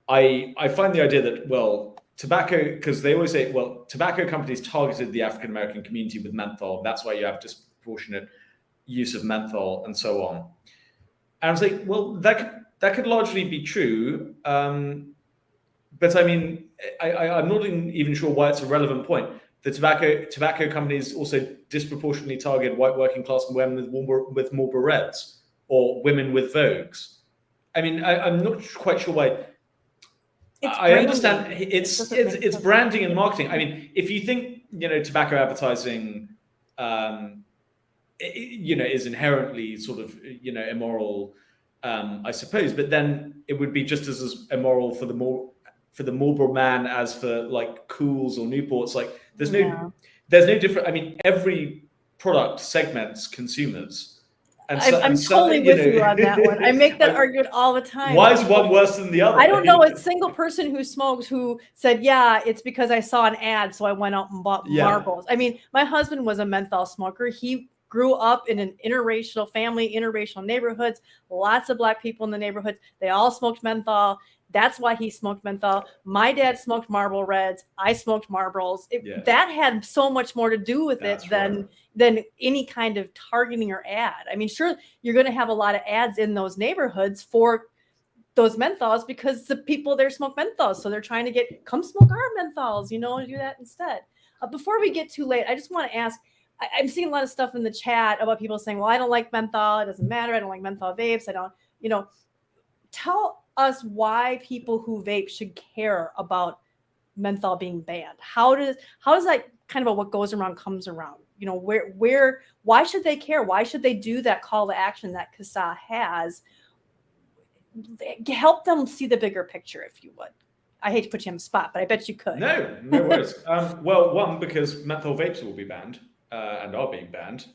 I find the idea that, tobacco, because they always say, tobacco companies targeted the African American community with menthol. That's why you have disproportionate use of menthol and so on. And I was like, that could largely be true. But I'm not even sure why it's a relevant point. The tobacco companies also disproportionately target white working class women with Marlboro Reds or women with Vogues. I'm not quite sure why. I understand it's branding and marketing. If you think, tobacco advertising, is inherently sort of, immoral, I suppose, but then it would be just as immoral for for the Marlboro Man as for like Cools or Newports. Like there's Yeah. no different. I mean, every product segments consumers. And so, I'm totally with you on that one. I make that argument all the time. Why is one worse than the other? I don't know a single person who smokes who said, yeah, it's because I saw an ad, so I went out and bought marbles. I mean, my husband was a menthol smoker. He grew up in an interracial family, interracial neighborhoods, lots of Black people in the neighborhoods. They all smoked menthol. That's why he smoked menthol. My dad smoked Marlboro Reds. I smoked Marlboros. That had so much more to do with it than any kind of targeting or ad. I mean, sure, you're going to have a lot of ads in those neighborhoods for those menthols because the people there smoke menthols. So they're trying to come smoke our menthols, do that instead. Before we get too late, I just want to ask, I'm seeing a lot of stuff in the chat about people saying, well, I don't like menthol. It doesn't matter. I don't like menthol vapes. I don't, tell us why people who vape should care about menthol being banned. How does that kind of what goes around comes around? Why should they care? Why should they do that call to action that CASAA has? Help them see the bigger picture, if you would. I hate to put you on the spot, but I bet you could. No worries. Well, one, because menthol vapes will be banned and are being banned.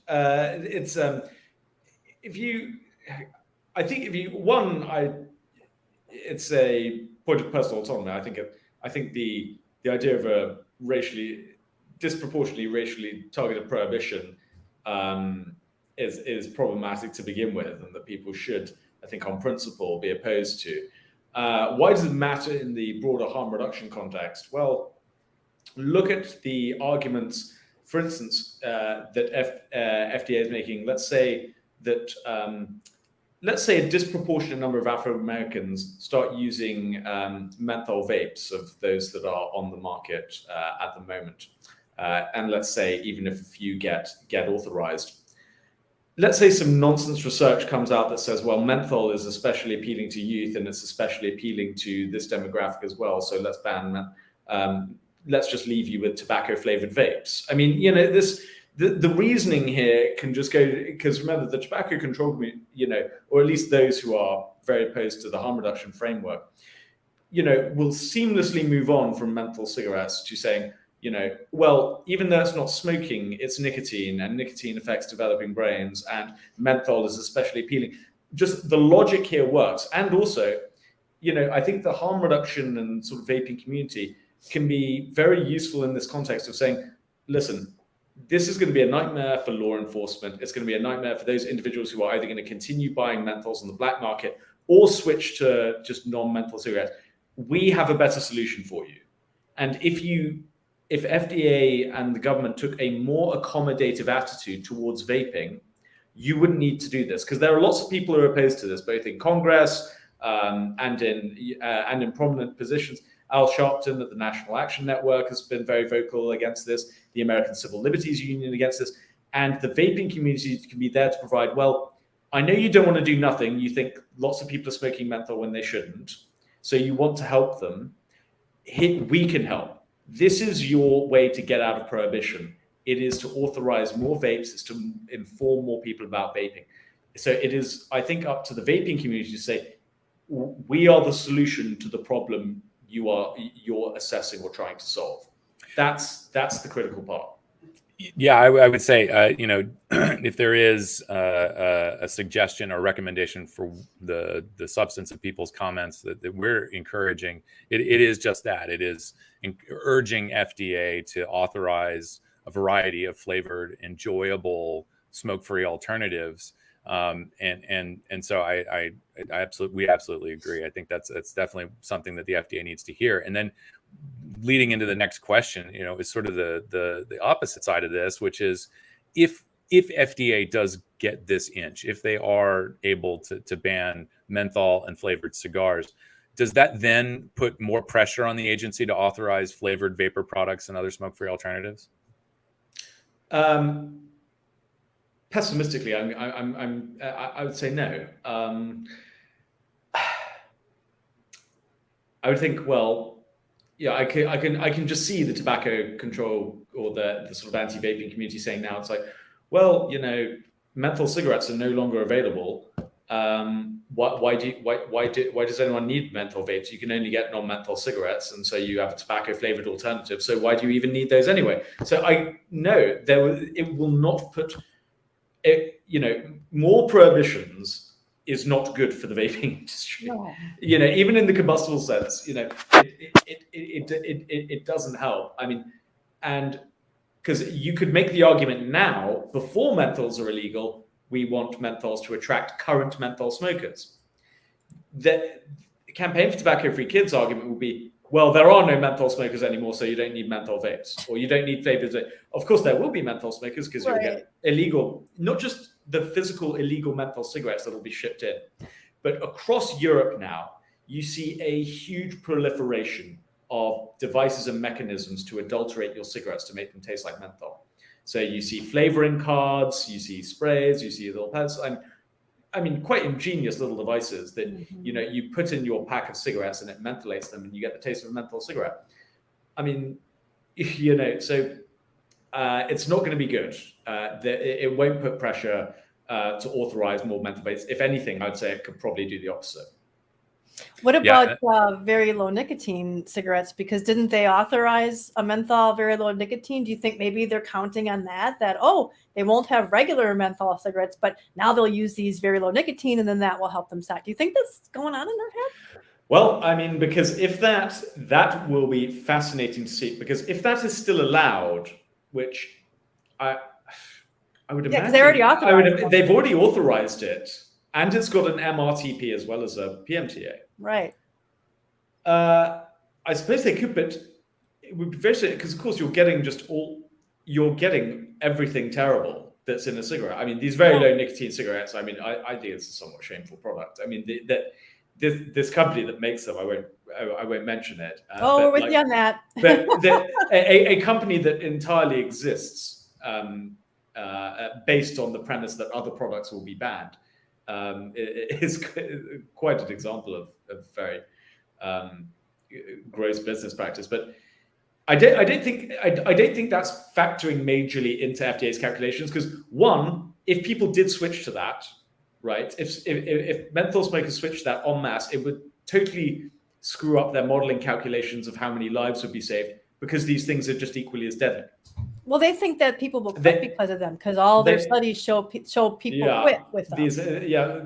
It's a point of personal autonomy. I think the idea of a disproportionately racially targeted prohibition is problematic to begin with, and that people should, I think, on principle, be opposed to. Why does it matter in the broader harm reduction context? Well, look at the arguments, for instance, that FDA is making. Let's say a disproportionate number of Afro-Americans start using menthol vapes of those that are on the market at the moment. And let's say even if a few get authorized. Let's say some nonsense research comes out that says, well, menthol is especially appealing to youth and it's especially appealing to this demographic as well. So let's ban, let's just leave you with tobacco flavored vapes. I mean, the reasoning here can just go, because remember the tobacco control community, or at least those who are very opposed to the harm reduction framework, will seamlessly move on from menthol cigarettes to saying, well, even though it's not smoking, it's nicotine, and nicotine affects developing brains, and menthol is especially appealing. Just the logic here works. And also, I think the harm reduction and sort of vaping community can be very useful in this context of saying, listen, this is going to be a nightmare for law enforcement. It's going to be a nightmare for those individuals who are either going to continue buying menthols on the black market or switch to just non-menthol cigarettes. We have a better solution for you. And if FDA and the government took a more accommodative attitude towards vaping, you wouldn't need to do this, because there are lots of people who are opposed to this, both in Congress and in prominent positions. Al Sharpton at the National Action Network has been very vocal against this, the American Civil Liberties Union against this, and the vaping community can be there to provide, well, I know you don't want to do nothing. You think lots of people are smoking menthol when they shouldn't, so you want to help them. We can help. This is your way to get out of prohibition. It is to authorize more vapes. It's to inform more people about vaping. So it is, I think, up to the vaping community to say, we are the solution to the problem you're assessing or trying to solve. That's the critical part. Yeah, I would say, if there is a suggestion or recommendation for the substance of people's comments that we're encouraging, it is just that. It is urging FDA to authorize a variety of flavored, enjoyable, smoke-free alternatives. And so we absolutely agree. I think that's definitely something that the FDA needs to hear. And then leading into the next question, is sort of the opposite side of this, which is if FDA does get this inch, if they are able to ban menthol and flavored cigars, does that then put more pressure on the agency to authorize flavored vapor products and other smoke-free alternatives? Pessimistically, I would say no. I would think, well, yeah, I can just see the tobacco control or the sort of anti-vaping community saying now, it's like, well, menthol cigarettes are no longer available. Why does anyone need menthol vapes? You can only get non-menthol cigarettes, and so you have a tobacco flavored alternative. So why do you even need those anyway? So I know it will not put it. More prohibitions is not good for the vaping industry. No. Even in the combustible sense, it doesn't help. I mean, and because you could make the argument now, before menthols are illegal, we want menthols to attract current menthol smokers. The Campaign for Tobacco-Free Kids argument would be, well, there are no menthol smokers anymore, so you don't need menthol vapes, or you don't need vapors. Of course, there will be menthol smokers because you'll get illegal, not just the physical illegal menthol cigarettes that will be shipped in, but across Europe now, you see a huge proliferation of devices and mechanisms to adulterate your cigarettes to make them taste like menthol. So you see flavoring cards, you see sprays, you see little pads. I mean, quite ingenious little devices that you put in your pack of cigarettes and it mentholates them, and you get the taste of a menthol cigarette. I mean, so it's not going to be good. It won't put pressure to authorize more menthol vapes. If anything, I'd say it could probably do the opposite. What about very low nicotine cigarettes? Because didn't they authorize a menthol very low nicotine? Do you think maybe they're counting on that, they won't have regular menthol cigarettes, but now they'll use these very low nicotine, and then that will help them stop? Do you think that's going on in their head? Well, I mean, because if that will be fascinating to see, because if that is still allowed, which I would imagine, because they already authorized they've already authorized it. And it's got an MRTP as well as a PMTA. Right. I suppose they could, but it would be very, because of course you're getting everything terrible that's in a cigarette. I mean, these very low nicotine cigarettes, I mean, I think it's a somewhat shameful product. I mean, this company that makes them, I won't mention it. We're with you on that. But a company that entirely exists based on the premise that other products will be banned. Is quite an example of very gross business practice. But I don't think that's factoring majorly into FDA's calculations, because one, if people did switch to that, right? If menthol smokers switched to that en masse, it would totally screw up their modeling calculations of how many lives would be saved, because these things are just equally as deadly. Well, they think that people will quit because of them, because all their studies show people quit with them.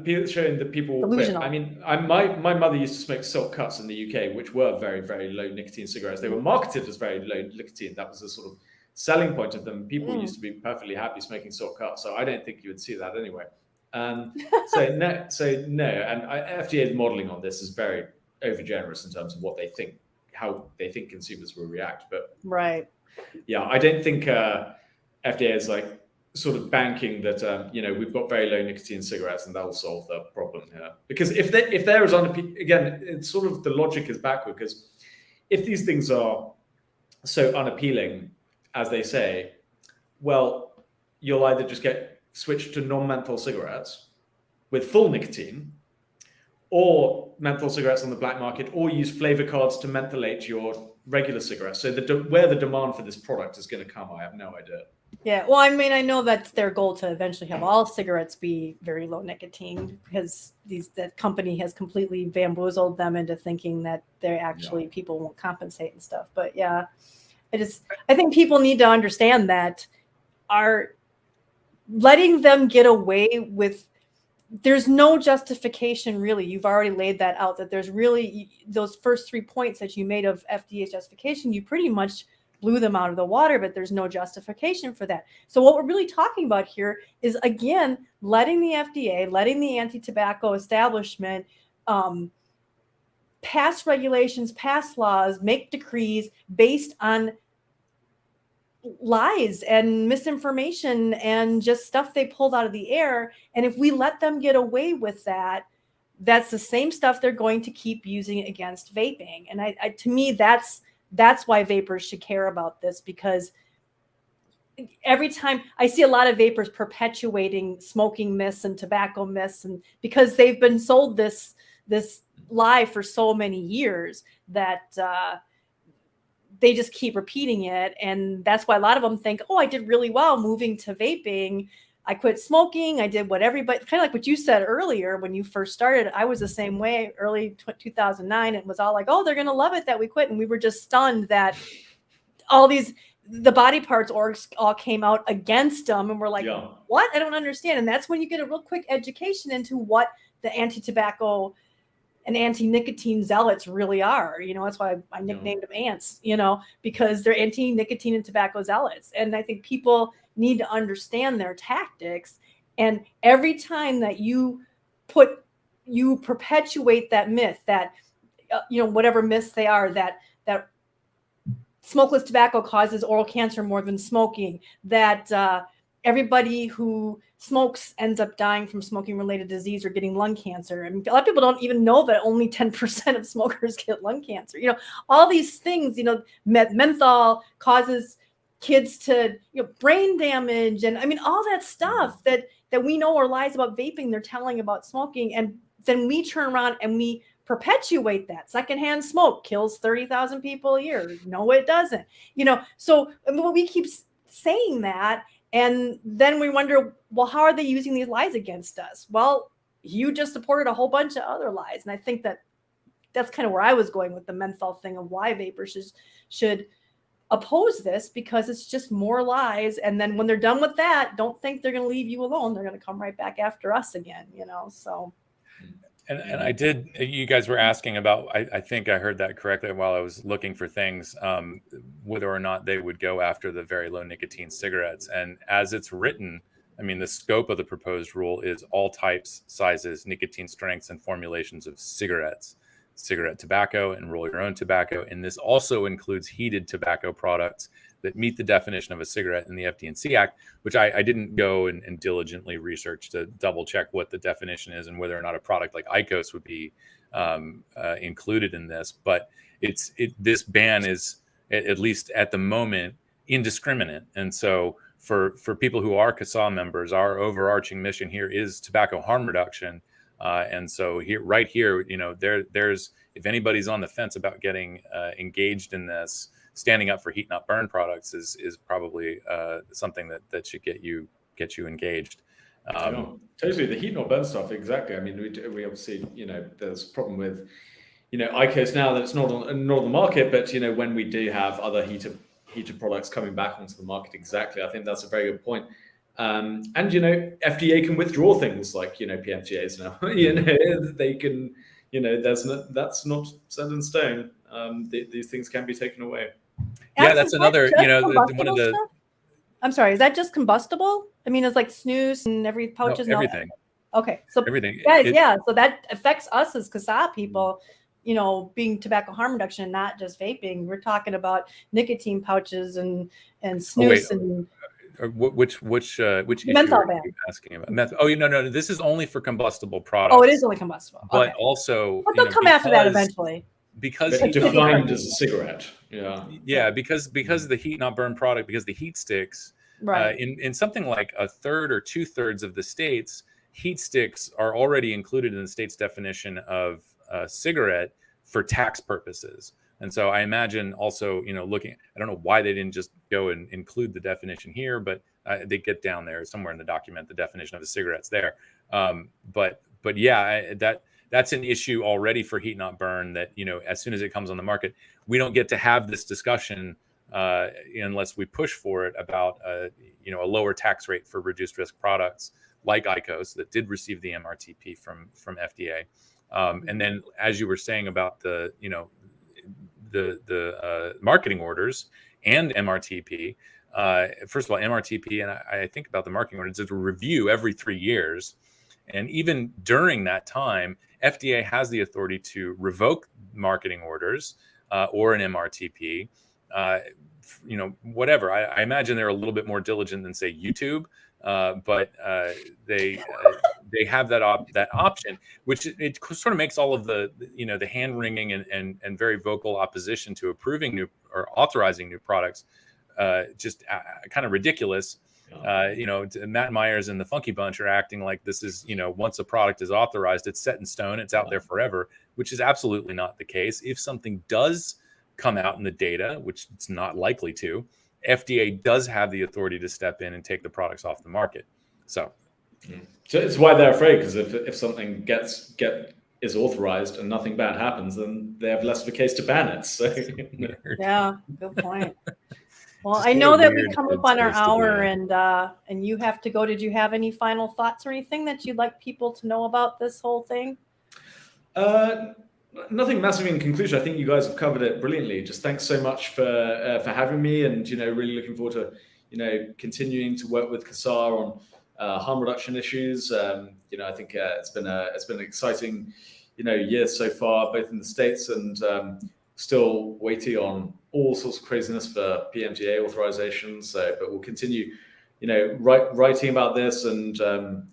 People showing that people will quit. I mean, my mother used to smoke silk cuts in the UK, which were very, very low nicotine cigarettes. They were marketed as very low nicotine. That was the sort of selling point of them. People used to be perfectly happy smoking silk cuts. So I don't think you would see that anyway. So no. And FDA's modeling on this is very overgenerous in terms of what they think, how they think consumers will react. But right. Yeah, I don't think FDA is like sort of banking that we've got very low nicotine cigarettes and that'll solve the problem here. Because if there is again, it's sort of the logic is backward, because if these things are so unappealing as they say, well, you'll either just get switched to non-menthol cigarettes with full nicotine, or menthol cigarettes on the black market, or use flavor cards to mentholate your regular cigarettes. So where the demand for this product is going to come, I have no idea. Yeah, well, I mean, I know that's their goal, to eventually have all cigarettes be very low nicotine, because that company has completely bamboozled them into thinking that they're actually people won't compensate and stuff. But yeah, I think people need to understand that are letting them get away with. There's no justification, really. You've already laid that out, that there's really those first 3 points that you made of FDA justification, you pretty much blew them out of the water, but there's no justification for that. So what we're really talking about here is, again, letting the FDA, letting the anti-tobacco establishment pass regulations, pass laws, make decrees based on lies and misinformation and just stuff they pulled out of the air. And if we let them get away with that, that's the same stuff they're going to keep using against vaping. And to me, that's why vapers should care about this, because every time I see a lot of vapers perpetuating smoking myths and tobacco myths, and because they've been sold this lie for so many years that they just keep repeating it. And that's why a lot of them think, oh, I did really well moving to vaping. I quit smoking. I did what everybody, kind of like what you said earlier when you first started. I was the same way, early 2009. It was all like, oh, they're going to love it that we quit. And we were just stunned that the body parts orgs all came out against them. And we're like, what? I don't understand. And that's when you get a real quick education into what the anti-tobacco and anti-nicotine zealots really are. That's why I nicknamed them ants, because they're anti-nicotine and tobacco zealots. And I think people need to understand their tactics. And every time that you perpetuate that myth that, whatever myths they are, that smokeless tobacco causes oral cancer more than smoking, that everybody who smokes ends up dying from smoking related disease or getting lung cancer. I mean, a lot of people don't even know that only 10% of smokers get lung cancer. All these things, menthol causes kids to, brain damage. And I mean, all that stuff that we know are lies about vaping, they're telling about smoking. And then we turn around and we perpetuate that. Secondhand smoke kills 30,000 people a year. No, it doesn't. So we keep saying that. And then we wonder, well, how are they using these lies against us? Well, you just supported a whole bunch of other lies. And I think that's kind of where I was going with the menthol thing of why vapers should oppose this, because it's just more lies. And then when they're done with that, don't think they're going to leave you alone. They're going to come right back after us again, so. And I did, you guys were asking about, I think I heard that correctly while I was looking for things, whether or not they would go after the very low nicotine cigarettes. And as it's written, I mean, the scope of the proposed rule is all types, sizes, nicotine strengths, and formulations of cigarettes, cigarette tobacco, and roll your own tobacco. And this also includes heated tobacco products that meet the definition of a cigarette in the FD&C Act, which I didn't go and diligently research to double check what the definition is and whether or not a product like IQOS would be included in this. But this ban is, at least at the moment, indiscriminate. And so for people who are CASAA members, our overarching mission here is tobacco harm reduction. And so right here, there's, if anybody's on the fence about getting engaged in this, standing up for heat not burn products is probably something that should get you engaged. Totally, the heat not burn stuff, exactly. I mean, we obviously, there's a problem with, IQOS now that it's not on the market, but when we do have other heated products coming back onto the market, exactly. I think that's a very good point. And FDA can withdraw things like PMTAs now. They can, that's not set in stone. These things can be taken away. Yeah, that's another, one of the stuff? I'm sorry, is that just combustible? I mean, it's like snus and every pouches. No, everything. Okay, so everything, guys, so that affects us as CASAA people. Being tobacco harm reduction, not just vaping. We're talking about nicotine pouches and snus and. Which issue menthol are you asking about? No. This is only for combustible products. Oh, it is only combustible. But okay. also, But they'll come after that eventually. Because it's defined as a cigarette. Yeah, because of the heat not burn product, because the heat sticks, right? In something like a third or 2/3 of the states, heat sticks are already included in the state's definition of cigarette for tax purposes. And so I imagine also, looking, I don't know why they didn't just go and include the definition here, but they get down there somewhere in the document, the definition of a cigarette's there. But yeah, that's an issue already for heat not burn that, as soon as it comes on the market, we don't get to have this discussion unless we push for it about, a lower tax rate for reduced risk products like IQOS that did receive the MRTP from FDA. And then, as you were saying about the marketing orders and MRTP, first of all, MRTP, and I think about the marketing orders, it's a review every 3 years. And even during that time, FDA has the authority to revoke marketing orders or an MRTP, whatever. I imagine they're a little bit more diligent than, say, YouTube, but they have that option, which it sort of makes all of the hand wringing and very vocal opposition to approving new or authorizing new products just kind of ridiculous. Matt Myers and the Funky Bunch are acting like this is, once a product is authorized, it's set in stone, it's out there forever, which is absolutely not the case. If something does come out in the data, which it's not likely to, FDA does have the authority to step in and take the products off the market. So it's why they're afraid, because if something is authorized and nothing bad happens, then they have less of a case to ban it. So yeah, good point. Well, Just I what know a that we weird come up on our headspace to be hour, in. and you have to go. Did you have any final thoughts or anything that you'd like people to know about this whole thing? Nothing massive in conclusion. I think you guys have covered it brilliantly. Just thanks so much for having me, and really looking forward to continuing to work with CASAA on harm reduction issues. I think it's been an exciting year so far, both in the States and still waiting on all sorts of craziness for PMTA authorizations. But we'll continue writing about this and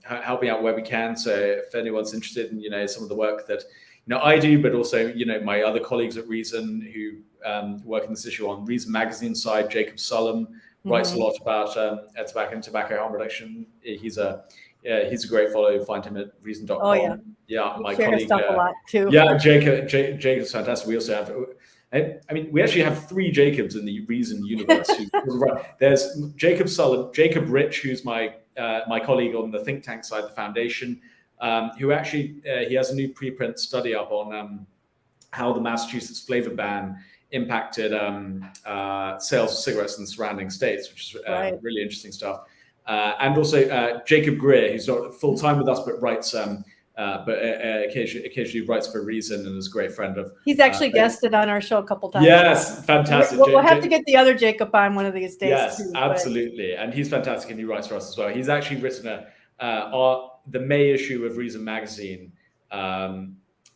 helping out where we can. So if anyone's interested in some of the work that I do, but also my other colleagues at Reason who work in this issue on Reason magazine side, Jacob Sullum writes a lot about tobacco harm reduction. He's a great follow. Find him at reason.com. Oh, yeah. My share colleague stuff a lot too. Yeah, Jacob's fantastic. We also have, we actually have 3 Jacobs in the Reason universe. There's Jacob Sullum, Jacob Rich, who's my colleague on the think tank side, the foundation, who actually he has a new preprint study up on how the Massachusetts flavor ban impacted sales of cigarettes in the surrounding states, which is really interesting stuff. And also Jacob Greer, who's not full time with us, but writes. But occasionally writes for Reason and is a great friend of. He's actually guested on our show a couple times. Yes, fantastic. We'll have to get the other Jacob on one of these days. Yes, too, absolutely, and he's fantastic, and he writes for us as well. He's actually written the May issue of Reason magazine.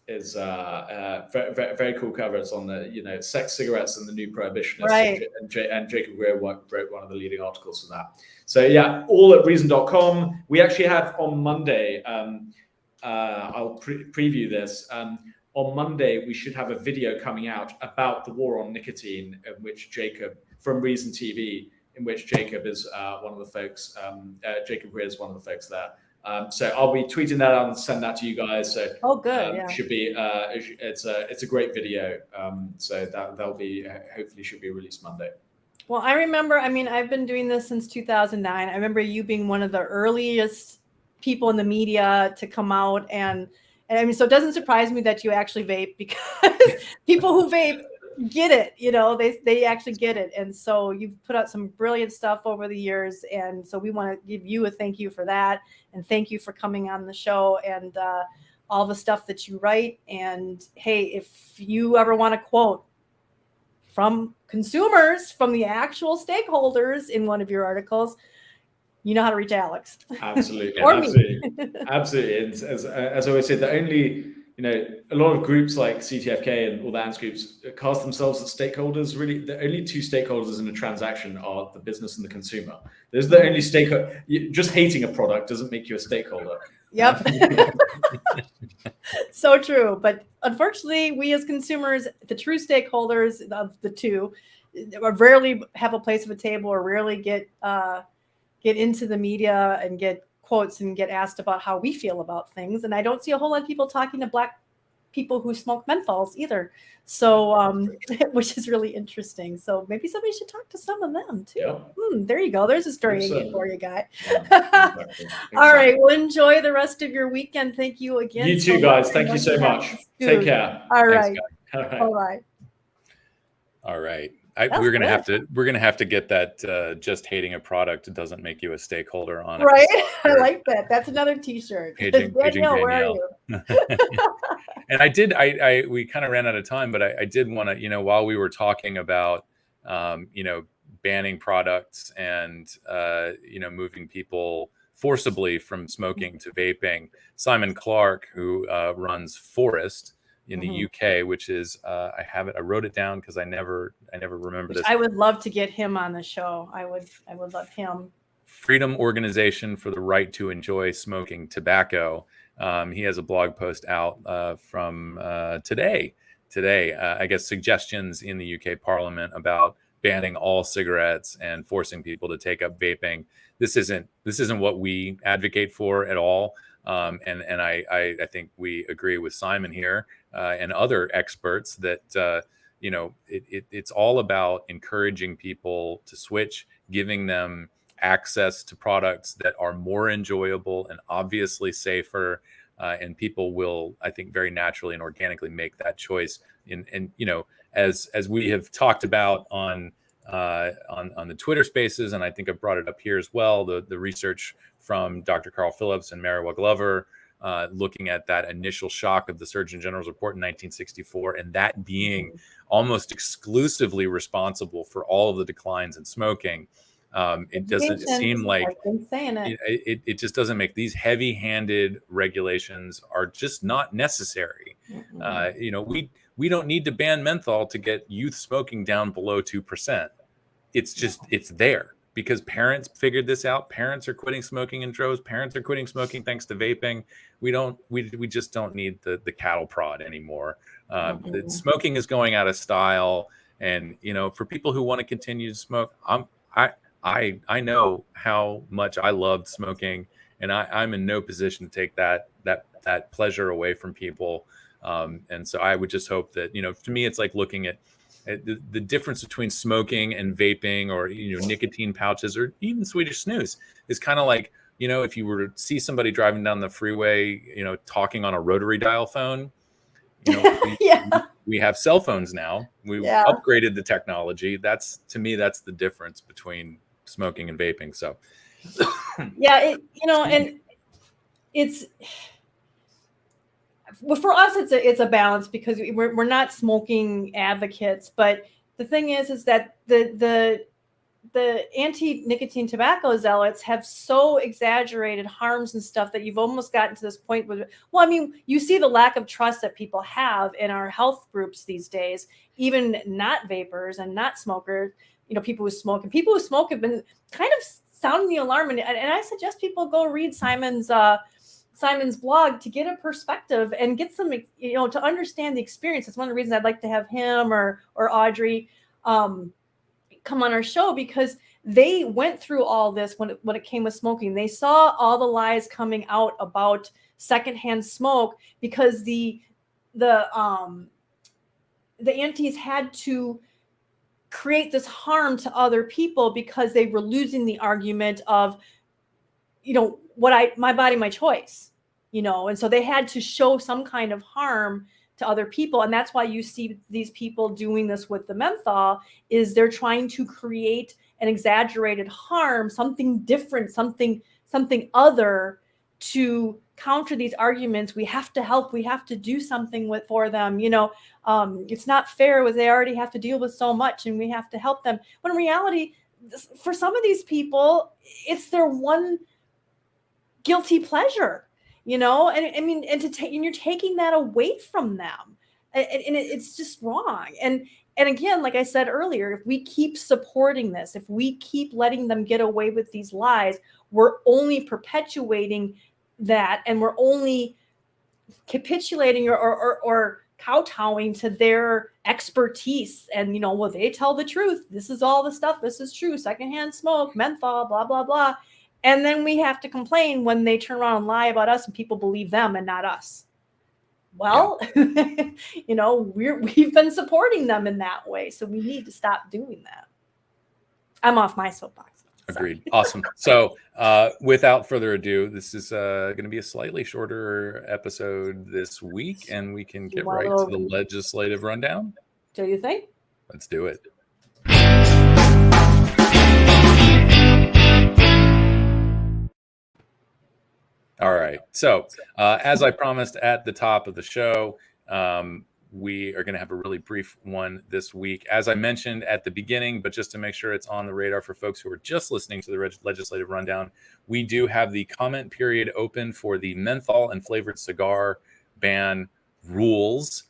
Is very, very cool cover. It's on the sex, cigarettes, and the new prohibition. Right. And Jacob Greer wrote one of the leading articles for that. So yeah, all at reason.com. We actually have on Monday. I'll preview this. On Monday, we should have a video coming out about the war on nicotine, in which Jacob, from Reason TV, in which Jacob is one of the folks. Jacob Greer is one of the folks there. So I'll be tweeting that out and send that to you guys. So good. Should be it's a great video. So that'll be hopefully should be released Monday. Well, I remember. I mean, I've been doing this since 2009. I remember you being one of the earliest people in the media to come out, and I mean, so it doesn't surprise me that you actually vape, because people who vape get it. They actually get it, and so you've put out some brilliant stuff over the years, and so we want to give you a thank you for that, and thank you for coming on the show and all the stuff that you write. And hey, if you ever want to quote from consumers, from the actual stakeholders in one of your articles, you know how to reach Alex. Absolutely. Or absolutely. Absolutely. And as I always say, the only, a lot of groups like CTFK and all the ANS groups cast themselves as stakeholders. Really, the only 2 stakeholders in a transaction are the business and the consumer. There's the only stakeholder. Just hating a product doesn't make you a stakeholder. Yep. So true. But unfortunately, we as consumers, the true stakeholders of the 2, rarely have a place at the table, or rarely get into the media and get quotes and get asked about how we feel about things. And I don't see a whole lot of people talking to Black people who smoke menthols either. So, which is really interesting. So maybe somebody should talk to some of them too. Yeah. There you go. There's a story for you, Guy. Yeah, exactly. All right. Well, enjoy the rest of your weekend. Thank you again. You too, guys. Thank you so much. Take care. All right. All right. Bye-bye. All right. We're gonna have to get that. Just hating a product doesn't make you a stakeholder on it. Right. I like that. That's another T-shirt. Paging Danielle, where are Danielle. you? And we kind of ran out of time, but I did want to, while we were talking about, banning products and, moving people forcibly from smoking to vaping, Simon Clark, who runs Forest in the UK, which is I wrote it down because I never remember this. I would love to get him on the show. I would love him. Freedom Organization for the Right to Enjoy Smoking Tobacco. He has a blog post out from today. I guess suggestions in the UK Parliament about banning all cigarettes and forcing people to take up vaping. This isn't what we advocate for at all. And I think we agree with Simon here and other experts that it's all about encouraging people to switch, giving them access to products that are more enjoyable and obviously safer. And people will, I think, very naturally and organically make that choice. And you know, as we have talked about on the Twitter Spaces, and I think I've brought it up here as well, the research from Dr. Carl Phillips and Mariwa Glover, looking at that initial shock of the Surgeon General's report in 1964, and that being almost exclusively responsible for all of the declines in smoking. It doesn't seem like I've been saying it. It just doesn't make these heavy-handed regulations are just not necessary. You know, we don't need to ban menthol to get youth smoking down below 2%. It's just, it's there because parents figured this out. Parents are quitting smoking in droves. Parents are quitting smoking thanks to vaping. We just don't need the cattle prod anymore. The smoking is going out of style. And, you know, for people who want to continue to smoke, I know how much I loved smoking, and I'm in no position to take that pleasure away from people. And so I would just hope that, you know, to me, it's like looking at the difference between smoking and vaping, or, you know, nicotine pouches, or even Swedish snus is kind of like, you know, if you were to see somebody driving down the freeway, you know, talking on a rotary dial phone, you know, we have cell phones now. We've upgraded the technology. That's, to me, that's the difference between smoking and vaping. So you know, and it's, well, for us it's a balance, because we're not smoking advocates, but the thing is that the anti-nicotine tobacco zealots have so exaggerated harms and stuff that you've almost gotten to this point where, well, I mean, you see the lack of trust that people have in our health groups these days, even not vapers and not smokers. You know, people who smoke have been kind of sounding the alarm. And I suggest people go read Simon's blog to get a perspective and get some, you know, to understand the experience. It's one of the reasons I'd like to have him or Audrey come on our show, because they went through all this when it came with smoking. They saw all the lies coming out about secondhand smoke, because the antis had to create this harm to other people because they were losing the argument of, you know, my body, my choice, you know, and so they had to show some kind of harm to other people. And that's why you see these people doing this with the menthol, is they're trying to create an exaggerated harm, something different, something other, to counter these arguments. We have to help, we have to do something for them, you know. It's not fair, they already have to deal with so much and we have to help them. When in reality, for some of these people, it's their one guilty pleasure, you know. And I mean, and you're taking that away from them, and it's just wrong. And again, like I said earlier, if we keep supporting this, if we keep letting them get away with these lies, we're only perpetuating that, and we're only capitulating or kowtowing to their expertise. And, you know, well, they tell the truth. This is all the stuff. This is true. Secondhand smoke, menthol, blah, blah, blah. And then we have to complain when they turn around and lie about us and people believe them and not us. Well, you know, we've been supporting them in that way. So we need to stop doing that. I'm off my soapbox. Agreed. Awesome. So without further ado, this is going to be a slightly shorter episode this week, and we can get right to the legislative rundown. Do you think? Let's do it. All right. So as I promised at the top of the show, we are going to have a really brief one this week, as I mentioned at the beginning, but just to make sure it's on the radar for folks who are just listening to the legislative rundown, we do have the comment period open for the menthol and flavored cigar ban rules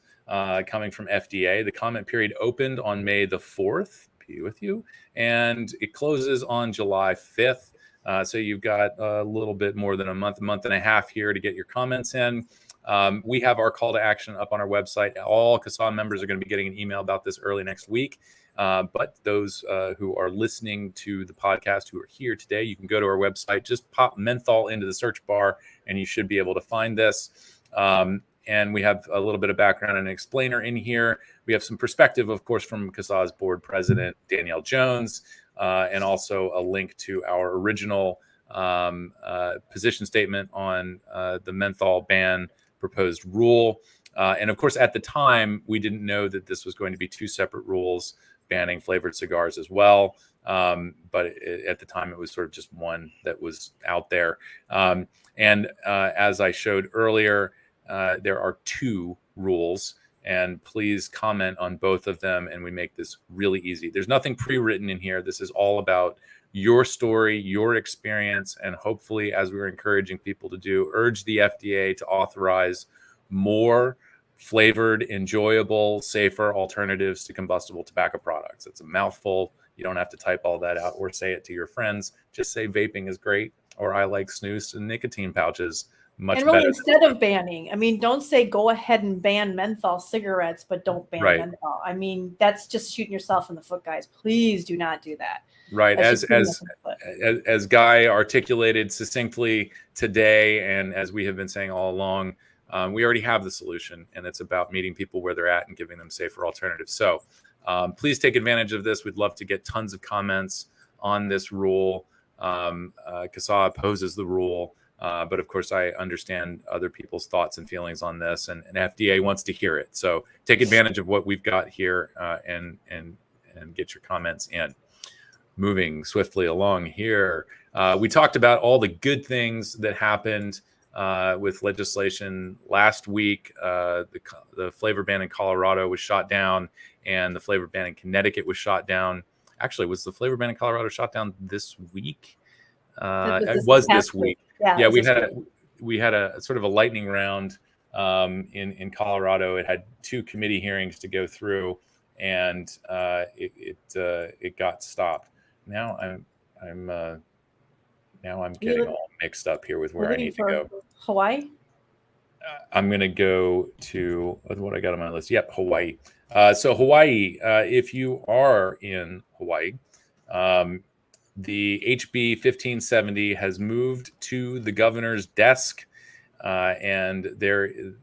coming from FDA. The comment period opened on May the 4th, be with you, and it closes on July 5th. So you've got a little bit more than a month and a half here to get your comments in. We have our call to action up on our website. All CASAA members are going to be getting an email about this early next week. But those who are listening to the podcast, who are here today, you can go to our website, just pop menthol into the search bar, and you should be able to find this. And we have a little bit of background and an explainer in here. We have some perspective, of course, from CASAA's board president, Danielle Jones. and also a link to our original position statement on the menthol ban proposed rule. And of course, at the time, we didn't know that this was going to be two separate rules banning flavored cigars as well. But at the time, it was sort of just one that was out there. And as I showed earlier, there are two rules, and please comment on both of them, and we make this really easy. There's nothing pre-written in here. This is all about your story, your experience, and hopefully, as we're encouraging people to do, urge the FDA to authorize more flavored, enjoyable, safer alternatives to combustible tobacco products. It's a mouthful. You don't have to type all that out or say it to your friends. Just say vaping is great, or I like snus and nicotine pouches much and really, better. instead of banning, I mean, don't say go ahead and ban menthol cigarettes, but don't ban Right. menthol. I mean, that's just shooting yourself in the foot, guys. Please do not do that. Right. That's As Guy articulated succinctly today, and as we have been saying all along, we already have the solution, and it's about meeting people where they're at and giving them safer alternatives. So please take advantage of this. We'd love to get tons of comments on this rule. CASAA opposes the rule, but of course, I understand other people's thoughts and feelings on this, and FDA wants to hear it. So take advantage of what we've got here and get your comments in. Moving swiftly along here, we talked about all the good things that happened with legislation last week. The flavor ban in Colorado was shot down, and the flavor ban in Connecticut was shot down. Actually, was the flavor ban in Colorado shot down this week? It was this week. Yeah, we had a sort of a lightning round in Colorado. It had two committee hearings to go through, and it got stopped. Now I'm getting all mixed up here with where I need to go. Hawaii? I'm going to go to what I got on my list. Yep, Hawaii. So Hawaii, if you are in Hawaii, the HB 1570 has moved to the governor's desk, and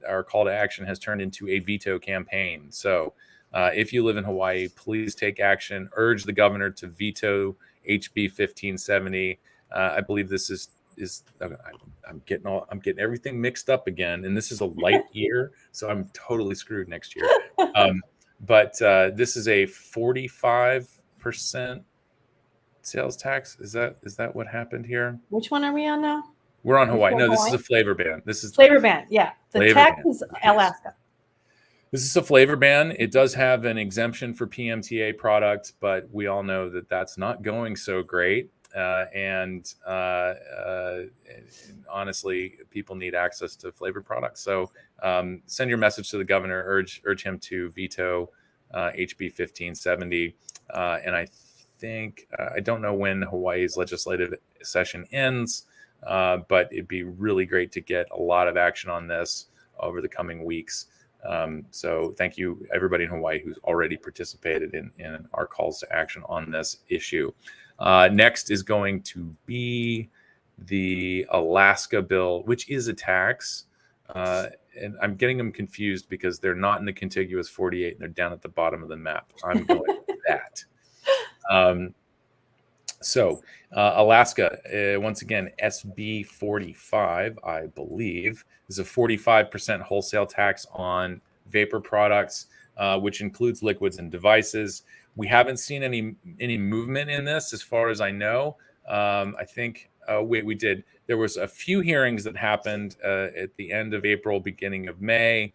our call to action has turned into a veto campaign. So if you live in Hawaii, please take action. Urge the governor to veto HB 1570. I believe this is I'm getting everything mixed up again, and this is a light year, so I'm totally screwed next year. But this is a 45% sales tax. Is that what happened here? Which one are we on now? We're on Hawaii. No, this is a flavor ban. This is flavor ban. Yeah, the tax is Alaska. This is a flavor ban. It does have an exemption for PMTA products, but we all know that that's not going so great. And honestly, people need access to flavored products. So send your message to the governor, urge him to veto HB 1570. And I think, I don't know when Hawaii's legislative session ends, but it'd be really great to get a lot of action on this over the coming weeks. So thank you, everybody in Hawaii who's already participated in our calls to action on this issue. Next is going to be the Alaska bill, which is a tax. And I'm getting them confused because they're not in the contiguous 48 and they're down at the bottom of the map. I'm going with that. So Alaska, once again, SB 45, I believe, is a 45% wholesale tax on vapor products, which includes liquids and devices. We haven't seen any movement in this, as far as I know. I think we did. There was a few hearings that happened at the end of April, beginning of May,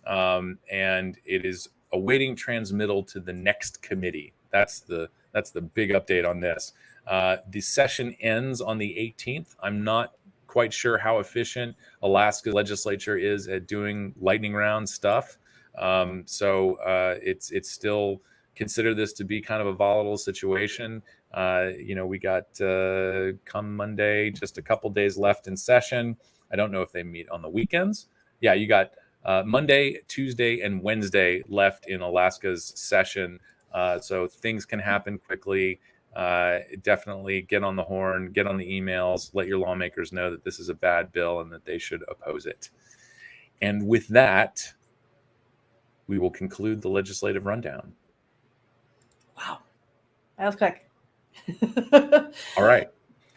and it is awaiting transmittal to the next committee. That's the big update on this. The session ends on the 18th. I'm not quite sure how efficient Alaska legislature is at doing lightning round stuff. So it's still consider this to be kind of a volatile situation. We got come Monday, just a couple days left in session. I don't know if they meet on the weekends. Yeah, you got Monday, Tuesday, and Wednesday left in Alaska's session. So things can happen quickly. Definitely get on the horn, get on the emails, let your lawmakers know that this is a bad bill and that they should oppose it. And with that, we will conclude the legislative rundown. Wow, that was quick. All right.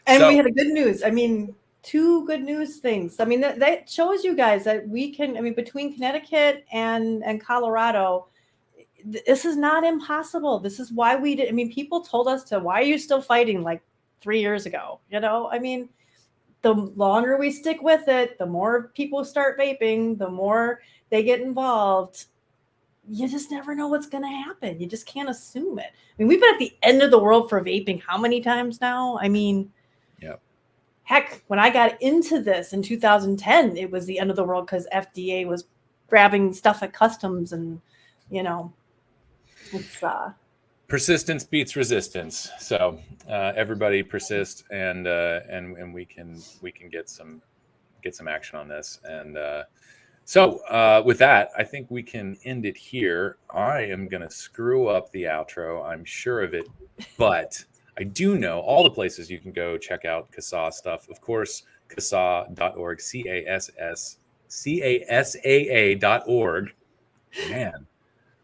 And So, we had a good news. I mean, 2 good news things. I mean, that shows you guys that we can, I mean, between Connecticut and Colorado, this is not impossible. This is why we did. I mean, people told us to, why are you still fighting like 3 years ago? You know, I mean, the longer we stick with it, the more people start vaping, the more they get involved. You just never know what's going to happen. You just can't assume it. I mean, we've been at the end of the world for vaping how many times now? I mean, yeah. Heck, when I got into this in 2010, it was the end of the world because FDA was grabbing stuff at customs, and you know, it's Persistence beats resistance. So everybody persist, and we can get some action on this. And so with that, I think we can end it here. I am gonna screw up the outro. I'm sure of it, but I do know all the places you can go check out CASAA stuff. Of course, CASAA.org, CASAA.org. Man,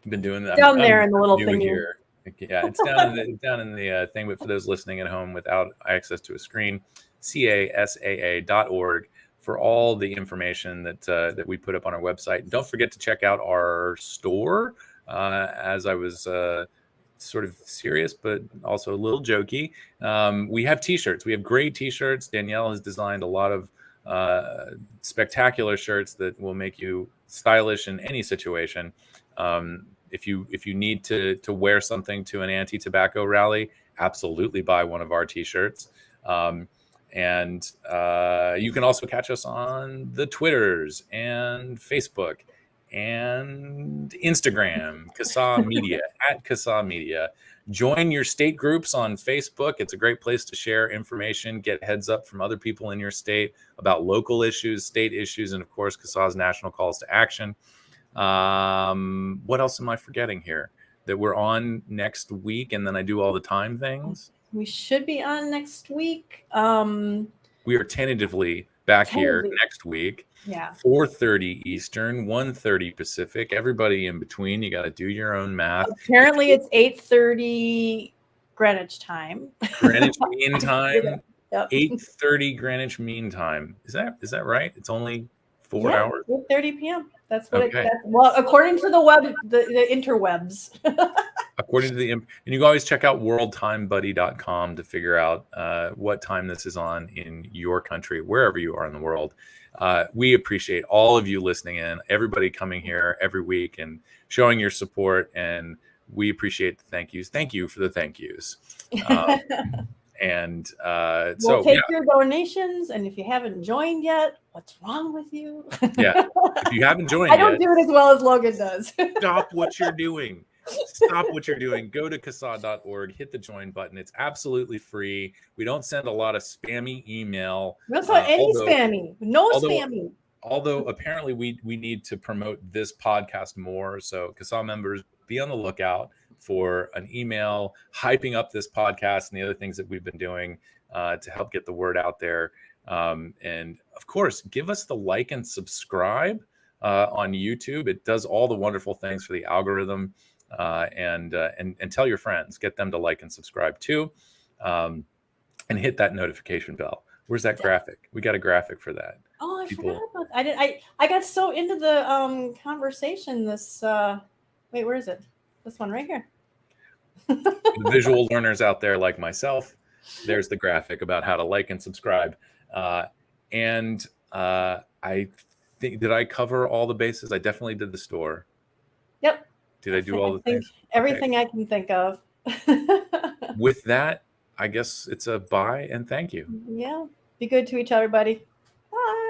I've been doing that. down there in the little thing here. Yeah, it's down in the thing. But for those listening at home without access to a screen, CASAA.org for all the information that we put up on our website. Don't forget to check out our store. As I was sort of serious, but also a little jokey. We have t-shirts. We have great t-shirts. Danielle has designed a lot of spectacular shirts that will make you stylish in any situation. If you need to wear something to an anti-tobacco rally, absolutely buy one of our t-shirts. And you can also catch us on the Twitters and Facebook and Instagram, CASAA Media, at CASAA Media. Join your state groups on Facebook. It's a great place to share information, get heads up from other people in your state about local issues, state issues, and of course, CASAA's national calls to action. What else am I forgetting here? That we're on next week, and then I do all the time things. We should be on next week. We are tentatively back here next week. Yeah. 4:30 Eastern, 1:30 Pacific. Everybody in between, you got to do your own math. Apparently, it's 8:30 Greenwich time. Greenwich Mean Time. Yep. 8:30 Greenwich Mean Time. Is that right? It's only 4 hours. 8:30 p.m. That's what well, according to the web, the interwebs. According to and you can always check out worldtimebuddy.com to figure out what time this is on in your country, wherever you are in the world. We appreciate all of you listening in, everybody coming here every week and showing your support, and we appreciate the thank yous. Thank you for the thank yous. And we'll take your donations, and if you haven't joined yet, what's wrong with you? Yeah, if you haven't joined I don't do it as well as Logan does. Stop what you're doing. Stop what you're doing. Go to CASAA.org, hit the join button. It's absolutely free. We don't send a lot of spammy email. That's not any spammy. No spammy. Although apparently we need to promote this podcast more. So CASAA members, be on the lookout for an email hyping up this podcast and the other things that we've been doing to help get the word out there. And of course, give us the like and subscribe on YouTube. It does all the wonderful things for the algorithm. And tell your friends, get them to like and subscribe too, and hit that notification bell. Where's that graphic? We got a graphic for that. Oh, I forgot about that. I got so into the conversation. This wait, where is it? This one right here. The visual learners out there like myself, there's the graphic about how to like and subscribe. And I think, did I cover all the bases? I definitely did the store. Yep. Did I do all the things? Everything I can think of. With that, I guess it's a bye and thank you. Yeah. Be good to each other, buddy. Bye.